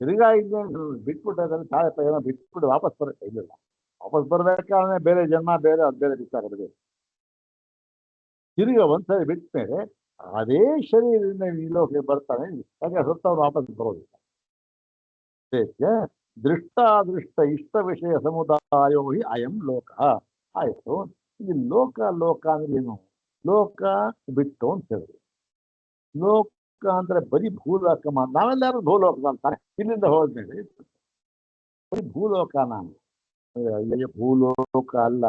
ತಿರುಗಾ ಇಲ್ಲಿ ಬಿಟ್ಬಿಟ್ಟದಲ್ಲಿ ತಾಳೆ ಏನೋ ಬಿಟ್ಬಿಟ್ಟು ವಾಪಸ್ ಬರುತ್ತೆ. ಇಲ್ಲ, ವಾಪಸ್ ಬರ್ಬೇಕಾದ್ರೆ ಬೇರೆ ಜನ್ಮ ಬೇರೆ, ಅದು ಬೇರೆ ದಿವಸ ತಿರುಗ ಒಂದ್ಸರಿ ಬಿಟ್ಟ ಮೇಲೆ ಅದೇ ಶರೀರದಿಂದ ಈ ಲೋಕಕ್ಕೆ ಬರ್ತಾನೆ. ಯಾಕೆ ಸುತ್ತವ್ರು ವಾಪಸ್ ಬರೋದಿಲ್ಲ. ದೃಷ್ಟಾದೃಷ್ಟ ಇಷ್ಟ ವಿಷಯ ಸಮುದಾಯೋ ಹಿ ಅಯಂ ಲೋಕ. ಆಯ್ತು, ಈ ಲೋಕ ಲೋಕ ಅಂದ್ರೆ ಏನು? ಲೋಕ ಬಿಟ್ಟು ಅಂತ ಹೇಳಿದ್ರು. ಲೋಕ ಅಂದ್ರೆ ಬರೀ ಭೂಲೋಕ. ನಾವೆಲ್ಲರೂ ಭೂಲೋಕ ಅಂತಾನೆ. ಇಲ್ಲಿಂದ ಹೋದ್ಮೇಲೆ ಬರೀ ಭೂಲೋಕ. ನಾನು ಭೂಲೋಕ ಅಲ್ಲ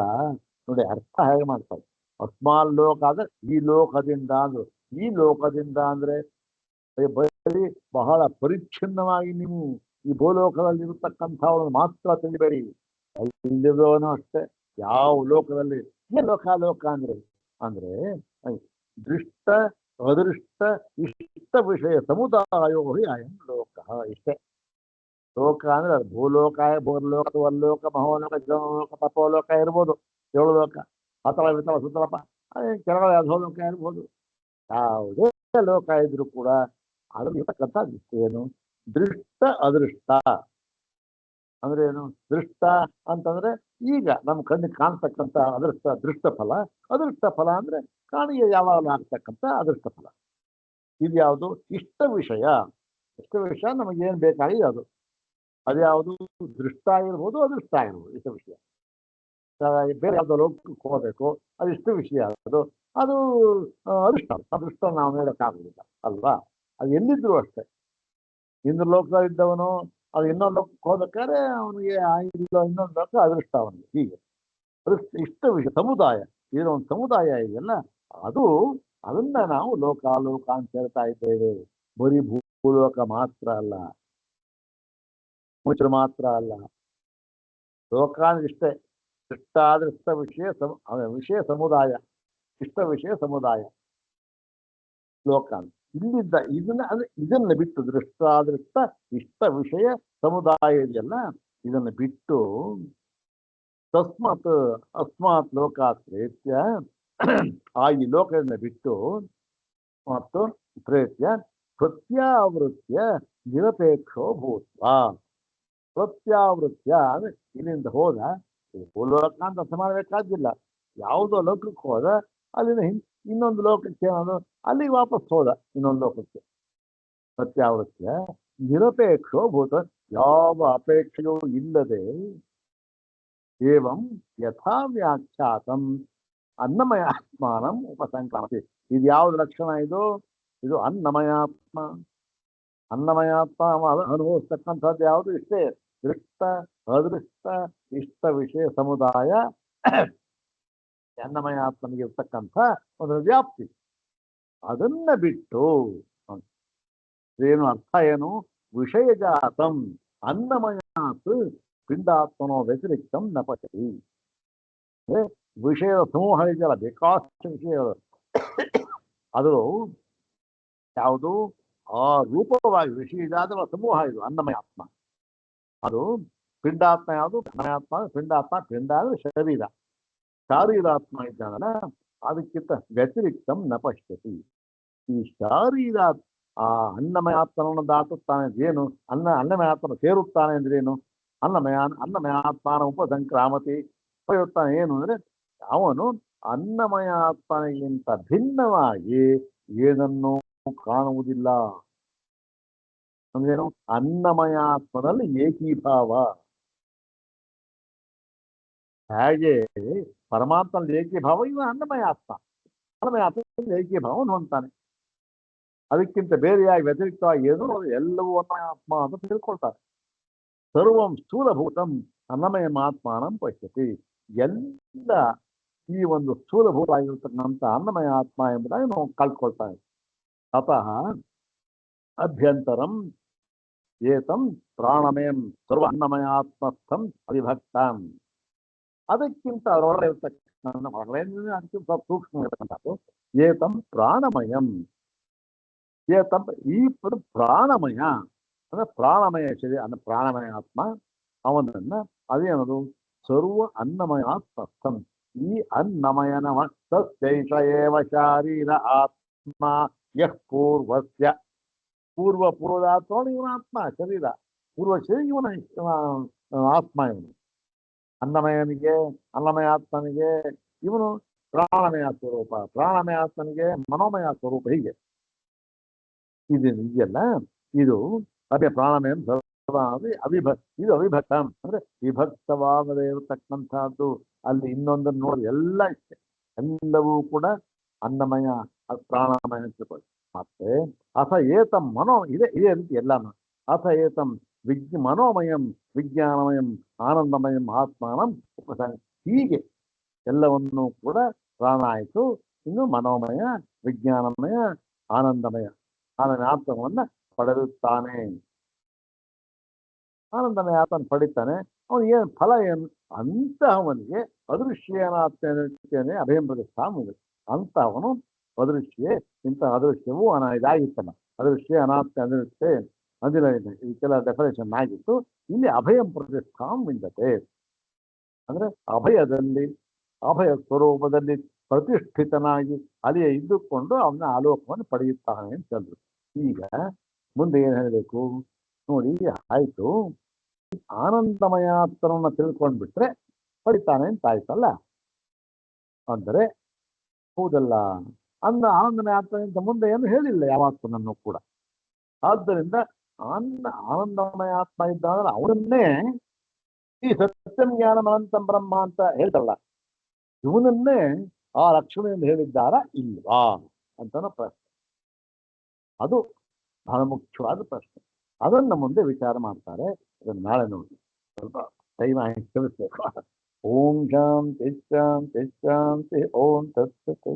ನೋಡಿ, ಅರ್ಥ ಹೇಗೆ ಮಾಡ್ತಾರೆ. ಅಸ್ಮಾನ್ ಲೋಕ ಅಂದ್ರೆ ಈ ಲೋಕದಿಂದ ಅಂದ್ರು. ಈ ಲೋಕದಿಂದ ಅಂದ್ರೆ ಬರೀ ಬಹಳ ಪರಿಚ್ಛಿನ್ನವಾಗಿ ನೀವು ಈ ಭೂಲೋಕದಲ್ಲಿ ಇರತಕ್ಕಂಥವ್ರನ್ನ ಮಾತ್ರ ತಿಳಿಬೇಡಿ. ಇಲ್ಲಿರೋನು ಅಷ್ಟೇ. ಯಾವ ಲೋಕದಲ್ಲಿ ಲೋಕ ಲೋಕ ಅಂದ್ರೆ ದೃಷ್ಟ ಅದೃಷ್ಟ ಇಷ್ಟ ವಿಷಯ ಸಮುದಾಯೋ ಹಿ ಅಯಂ ಲೋಕ. ಇಷ್ಟೇ ಲೋಕ ಅಂದ್ರೆ ಅದು ಭೂಲೋಕ, ಭೂರ್ಲೋಕ, ವಲ್ಲೋಕ, ಮಹೋಲೋಕ, ಜನಲೋಕ, ತಪೋಲೋಕ ಇರ್ಬೋದು, 7 ಲೋಕ, ಅಥವಾ ವಿತಲ ಸುತ್ತಲಪ, ಕೆಳಗಡೆ ಅಧೋಲೋಕ ಇರ್ಬೋದು. ಯಾವುದೇ ಲೋಕ ಇದ್ರೂ ಕೂಡ ಅದ್ರಲ್ಲಿ ಇರ್ತಕ್ಕಂಥ ಏನು? ದೃಷ್ಟ ಅದೃಷ್ಟ ಅಂದ್ರೆ ಏನು? ದೃಷ್ಟ ಅಂತಂದ್ರೆ ಈಗ ನಮ್ಮ ಕಣ್ಣಿಗೆ ಕಾಣ್ತಕ್ಕಂಥ ಅದೃಷ್ಟ, ದೃಷ್ಟ ಫಲ. ಅದೃಷ್ಟ ಫಲ ಅಂದ್ರೆ ಕಾಣಿಗೆ ಯಾವಾಗಲೂ ಆಗ್ತಕ್ಕಂಥ ಅದೃಷ್ಟ ಫಲ. ಇದು ಯಾವುದು? ಇಷ್ಟ ವಿಷಯ. ಇಷ್ಟ ವಿಷಯ ನಮಗೇನು ಬೇಕಾಗಿದೆ ಅದು. ಅದ್ಯಾವುದು? ದೃಷ್ಟ ಆಗಿರ್ಬೋದು, ಅದೃಷ್ಟ ಆಗಿರ್ಬೋದು. ಇಷ್ಟ ವಿಷಯ ಬೇರೆ ಯಾವ್ದೋ ಲೋಕಕ್ಕೆ ಹೋಗ್ಬೇಕು, ಅದು ಇಷ್ಟ ವಿಷಯ. ಅದು ಅದೃಷ್ಟ. ಅದೃಷ್ಟ ನಾವು ನೋಡೋಕ್ಕಾಗೋದಿಲ್ಲ ಅಲ್ವಾ? ಅದು ಎಲ್ಲಿದ್ರು ಅಷ್ಟೇ. ಇಂದ್ರ ಲೋಕದಲ್ಲಿದ್ದವನು ಅದು ಇನ್ನೊಂದು ಲೋಕಕ್ಕೆ ಹೋಗ್ಬೇಕಾದ್ರೆ ಅವನಿಗೆ ಇನ್ನೊಂದು ಲೋಕ ಅದೃಷ್ಟ ಅವನಿಗೆ. ಹೀಗೆ ಅದೃಷ್ಟ ಇಷ್ಟ ವಿಷಯ ಸಮುದಾಯ, ಏನೋ ಒಂದು ಸಮುದಾಯ ಇದೆಯಲ್ಲ, ಅದನ್ನ ನಾವು ಲೋಕ ಅಂತ ಹೇಳ್ತಾ ಇದ್ದೇವೆ. ಬರೀ ಭೂಲೋಕ ಮಾತ್ರ ಅಲ್ಲ, ಮುಚ್ಚರು ಮಾತ್ರ ಅಲ್ಲ. ಲೋಕ ಅಂದ್ರೆ ಇಷ್ಟೇ. ದೃಷ್ಟಾದೃಷ್ಟ ವಿಷಯ ಸಮುದಾಯ, ಇಷ್ಟ ವಿಷಯ ಸಮುದಾಯ ಲೋಕ. ಇಲ್ಲಿದ್ದ ಇದನ್ನ ಬಿಟ್ಟು ದೃಷ್ಟಾದೃಷ್ಟ ಇಷ್ಟ ವಿಷಯ ಸಮುದಾಯ ಇದೆಯಲ್ಲ, ಇದನ್ನು ಬಿಟ್ಟು ಅಸ್ಮಾತ್ ಲೋಕಾತ್ ಪ್ರೇತ್ಯ, ಈ ಲೋಕದಿಂದ ಬಿಟ್ಟು ಮತ್ತು ಪ್ರೇತ್ಯ ಪ್ರತ್ಯಾವೃತ್ಯ ನಿರಪೇಕ್ಷೋ ಭೂತ್ವ. ಪ್ರತ್ಯಾವೃತ್ಯ ಅಂದ್ರೆ ಇಲ್ಲಿಂದ ಹೋದ, ಭೂಲೋಕ ಅಂತ ಅರ್ಥ ಮಾಡಬೇಕಾಗಿಲ್ಲ. ಯಾವುದೋ ಲೋಕಕ್ಕೆ ಹೋದ, ಅಲ್ಲಿಂದ ಇನ್ನೊಂದು ಲೋಕಕ್ಕೆ ಏನಾದ್ರು ಅಲ್ಲಿಗೆ ವಾಪಸ್ ಹೋದ ಇನ್ನೊಂದು ಲೋಕಕ್ಕೆ. ಪ್ರತ್ಯಾವೃತ್ಯ ನಿರಪೇಕ್ಷೋ ಭೂತ, ಯಾವ ಅಪೇಕ್ಷೆಯೂ ಇಲ್ಲದೆ, ಏವಂ ಯಥಾ ವ್ಯಾಖ್ಯಾತಂ ಅನ್ನಮಯ ಆತ್ಮಾನಂ ಉಪಸಂಕ್ರಾಮತಿ. ಇದು ಯಾವ್ದು ಲಕ್ಷಣ? ಇದು ಅನ್ನಮಯಾತ್ಮ. ಅನ್ನಮಯಾತ್ಮ ಅನುಭವಿಸ್ತಕ್ಕಂಥದ್ದು ಯಾವುದು? ಇಷ್ಟೇ. ದೃಷ್ಟ ಅದೃಷ್ಟ ಇಷ್ಟ ವಿಷಯ ಸಮುದಾಯ ಅನ್ನಮಯಾತ್ಮನಿಗೆ ಇರ್ತಕ್ಕಂಥ ಒಂದು ವ್ಯಾಪ್ತಿ. ಅದನ್ನ ಬಿಟ್ಟು ಏನು ಅರ್ಥ? ಏನು? ವಿಷಯ ಜಾತಂ ಅನ್ನಮಯಾತ್ ಪಿಂಡಾತ್ಮನೋ ವ್ಯತಿರಿಕ್ತಂ ನ ಪಚತಿ. ವಿಷಯದ ಸಮೂಹ ಇದೆಯಲ್ಲ, ಬೇಕಾಷ್ಟು ವಿಷಯಗಳು, ಅದು ಯಾವುದು? ಆ ರೂಪವಾಗಿ ವಿಷಯದ ಸಮೂಹ ಇದು ಅನ್ನಮಯಾತ್ಮ. ಅದು ಪಿಂಡಾತ್ಮ ಯಾವುದು? ಅನ್ನಮಯಾತ್ಮ. ಪಿಂಡಾತ್ಮ, ಪಿಂಡ ಅಂದ್ರೆ ಶರೀರ, ಶಾರೀರಾತ್ಮ ಇದ್ದಾನಲ್ಲ, ಅದಕ್ಕಿಂತ ವ್ಯತಿರಿಕ್ತಂ ನ ಪಶ್ಯತಿ. ಈ ಶಾರೀರ ಆ ಅನ್ನಮಯಾತ್ಮನನ್ನು ದಾಟುತ್ತಾನೆ ಏನು? ಅನ್ನಮಯಾತ್ಮ ಸೇರುತ್ತಾನೆ ಅಂದ್ರೆ ಏನು? ಅನ್ನಮಯಾತ್ಮನ ಉಪಸಂಕ್ರಾಮತಿ ಉಪಯುಕ್ತಾನೆ ಏನು ಅಂದ್ರೆ, ಅವನು ಅನ್ನಮಯಾತ್ಮನಿಗಿಂತ ಭಿನ್ನವಾಗಿ ಏನನ್ನೂ ಕಾಣುವುದಿಲ್ಲ. ಅಂದ್ರೇನು? ಅನ್ನಮಯಾತ್ಮನಲ್ಲಿ ಏಕೀಭಾವ. ಹೇಗೆ ಪರಮಾತ್ಮನಲ್ಲಿ ಏಕೀಭಾವ, ಇವ ಅನ್ನಮಯಾತ್ಮ ಏಕೀಭಾವವನ್ನು ಹೊಂದ್ತಾನೆ. ಅದಕ್ಕಿಂತ ಬೇರೆಯಾಗಿ ವ್ಯತಿರಿಕ್ತವಾಗಿ ಏನು ಎಲ್ಲವೂ ಅನ್ನಮಯಾತ್ಮ ಅಂತ ತಿಳ್ಕೊಳ್ತಾರೆ. ಸರ್ವಂ ಸ್ಥೂಲಭೂತಂ ಅನ್ನಮಯಮಾತ್ಮಾನಂ ಪಶ್ಯತಿ. ಎಲ್ಲ ಈ ಒಂದು ಸ್ಥೂಲಭೂತ ಆಗಿರ್ತಕ್ಕಂಥ ಅನ್ನಮಯ ಆತ್ಮ ಎಂಬುದಾಗಿ ನಾವು ಕಲ್ತ್ಕೊಳ್ತಾರೆ. ಅತಃ ಅಭ್ಯಂತರಂ ಏತಂ ಪ್ರಾಣಮಯಂ ಸರ್ವ ಅನ್ನಮಯಾತ್ಮಸ್ಥಂ ಅವಿಭಕ್ತಂ. ಅದಕ್ಕಿಂತ ಅದರೊಳಗೆ ಇರ್ತಕ್ಕಂಥ ಹೊರಗಡೆ ಅದಕ್ಕಿಂತ ಸೂಕ್ಷ್ಮ ಇರತಕ್ಕಂಥದ್ದು ಏತಂ ಪ್ರಾಣಮಯಂ. ಏತಂ ಈ ಪ್ರಾಣಮಯ ಅಂದ್ರೆ ಪ್ರಾಣಮಯ ಶರೀರ ಅಂದ್ರೆ ಪ್ರಾಣಮಯ ಆತ್ಮ ಅವನನ್ನ ಅದೇನದು ಸರ್ವ ಅನ್ನಮಯ ತತ್ಸಂ. ಈ ಅನ್ನಮಯನ ತಸ್ಯೈಷ ಏವ ಶಾರೀರ ಆತ್ಮ ಯಃ ಪೂರ್ವಸ್ಯ. ಪೂರ್ವದಾತ್ಮ ಇವನ ಆತ್ಮ ಶರೀರ, ಪೂರ್ವ ಶರೀರ ಇವನ ಆತ್ಮ. ಇವನು ಅನ್ನಮಯನಿಗೆ ಅನ್ನಮಯ ಆತ್ಮನಿಗೆ ಇವನು ಪ್ರಾಣಮಯ ಸ್ವರೂಪ, ಪ್ರಾಣಮಯ ಆತ್ಮನಿಗೆ ಮನೋಮಯ ಸ್ವರೂಪ. ಹೀಗೆ ಇದು ಇದೆಯಲ್ಲ, ಇದು ಅದೇ ಪ್ರಾಣಮಯ ಇದು ಅವಿಭಕ್ತ ಅಂದ್ರೆ ವಿಭಕ್ತವಾಗದೇ ಇರತಕ್ಕಂಥದ್ದು. ಅಲ್ಲಿ ಇನ್ನೊಂದನ್ನು ನೋಡಿ ಎಲ್ಲ ಇಷ್ಟೆ, ಎಲ್ಲವೂ ಕೂಡ ಅನ್ನಮಯ ಪ್ರಾಣಮಯ ಅಂತ. ಮತ್ತೆ ಅಥ ಏತಂ ಇದೇ ರೀತಿ ಎಲ್ಲಾನು ಅಥ ಏತಂ ಮನೋಮಯಂ ವಿಜ್ಞಾನಮಯಂ ಆನಂದಮಯಂ ಆತ್ಮಾನಂ ಹೀಗೆ ಎಲ್ಲವನ್ನೂ ಕೂಡ ಪ್ರಾಣ ಆಯಿತು. ಇನ್ನು ಮನೋಮಯ ವಿಜ್ಞಾನಮಯ ಆನಂದಮಯ ಆತ್ಮವನ್ನ ಪಡೆದುತ್ತಾನೆ. ಆನಂದಮಯ ಆತ್ಮನ ಪಡಿತಾನೆ. ಅವನು ಏನು ಫಲ ಏನು ಅಂತ ಅವನಿಗೆ ಅದೃಶ್ಯೇನಾತ್ಮನೆ ಅಭಯಂ ಪ್ರತಿಷ್ಠಾನ ಅಂತ ಅವನು ಅದೃಶ್ಯ ಇಂಥ ಅದೃಶ್ಯವೂ ಇದಾಗಿತ್ತಲ್ಲ, ಅದೃಶ್ಯ ಅನಾತ್ಮ ಅದೃಶ್ಯ ಅಂದಿನ ಇದಕ್ಕೆಲ್ಲ ಡೆಫಿನೇಷನ್ ಆಗಿತ್ತು. ಇಲ್ಲಿ ಅಭಯಂ ಪ್ರತಿಷ್ಠಾಂ ವಿಂದತೆ ಅಂದ್ರೆ ಅಭಯದಲ್ಲಿ ಅಭಯ ಸ್ವರೂಪದಲ್ಲಿ ಪ್ರತಿಷ್ಠಿತನಾಗಿ ಅಲ್ಲಿಯೇ ಇದ್ದುಕೊಂಡು ಅವನ ಆಲೋಕವನ್ನು ಪಡೆಯುತ್ತಾನೆ ಅಂತ ಹೇಳಿದ್ರು. ಈಗ ಮುಂದೆ ಏನ್ ಹೇಳಬೇಕು ನೋಡಿ. ಆಯ್ತು, ಆನಂದಮಯಾತ್ಮನನ್ನ ತಿಳ್ಕೊಂಡ್ಬಿಟ್ರೆ ಪಡಿತಾನೆ ಅಂತ ಆಯ್ತಲ್ಲ. ಅಂದರೆ ಹೌದಲ್ಲ, ಆನಂದಮಯ ಆತ್ಮನಿಂದ ಮುಂದೆ ಏನು ಹೇಳಿಲ್ಲ ಯಾವಾತ್ಮನನ್ನು ಕೂಡ. ಆದ್ದರಿಂದ ಆನಂದಮಯ ಆತ್ಮ ಇದ್ದಾದ್ರೆ ಅವನನ್ನೇ ಈ ಸತ್ಯಂ ಜ್ಞಾನಂ ಅನಂತಂ ಬ್ರಹ್ಮ ಅಂತ ಹೇಳ್ತಲ್ಲ, ಇವನನ್ನೇ ಆ ಲಕ್ಷಣೆಯಿಂದ ಹೇಳಿದ್ದಾರ ಇಲ್ವಾ ಅಂತನೋ ಪ್ರಶ್ನೆ. ಅದು ಬಹಳ ಮುಖ್ಯವಾದ ಪ್ರಶ್ನೆ. ಅದನ್ನ ಮುಂದೆ ವಿಚಾರ ಮಾಡ್ತಾರೆ. ಅದನ್ನು ನಾಳೆ ನೋಡಿ, ಸ್ವಲ್ಪ ಟೈಮ್ ಆಗಿ ತಿಳಿಸ್ಬೇಕು. ಓಂ ಶಾಂತಿ ಶಾಂತಿ ಶಾಂತಿ. ಓಂ ತತ್ಸತ್.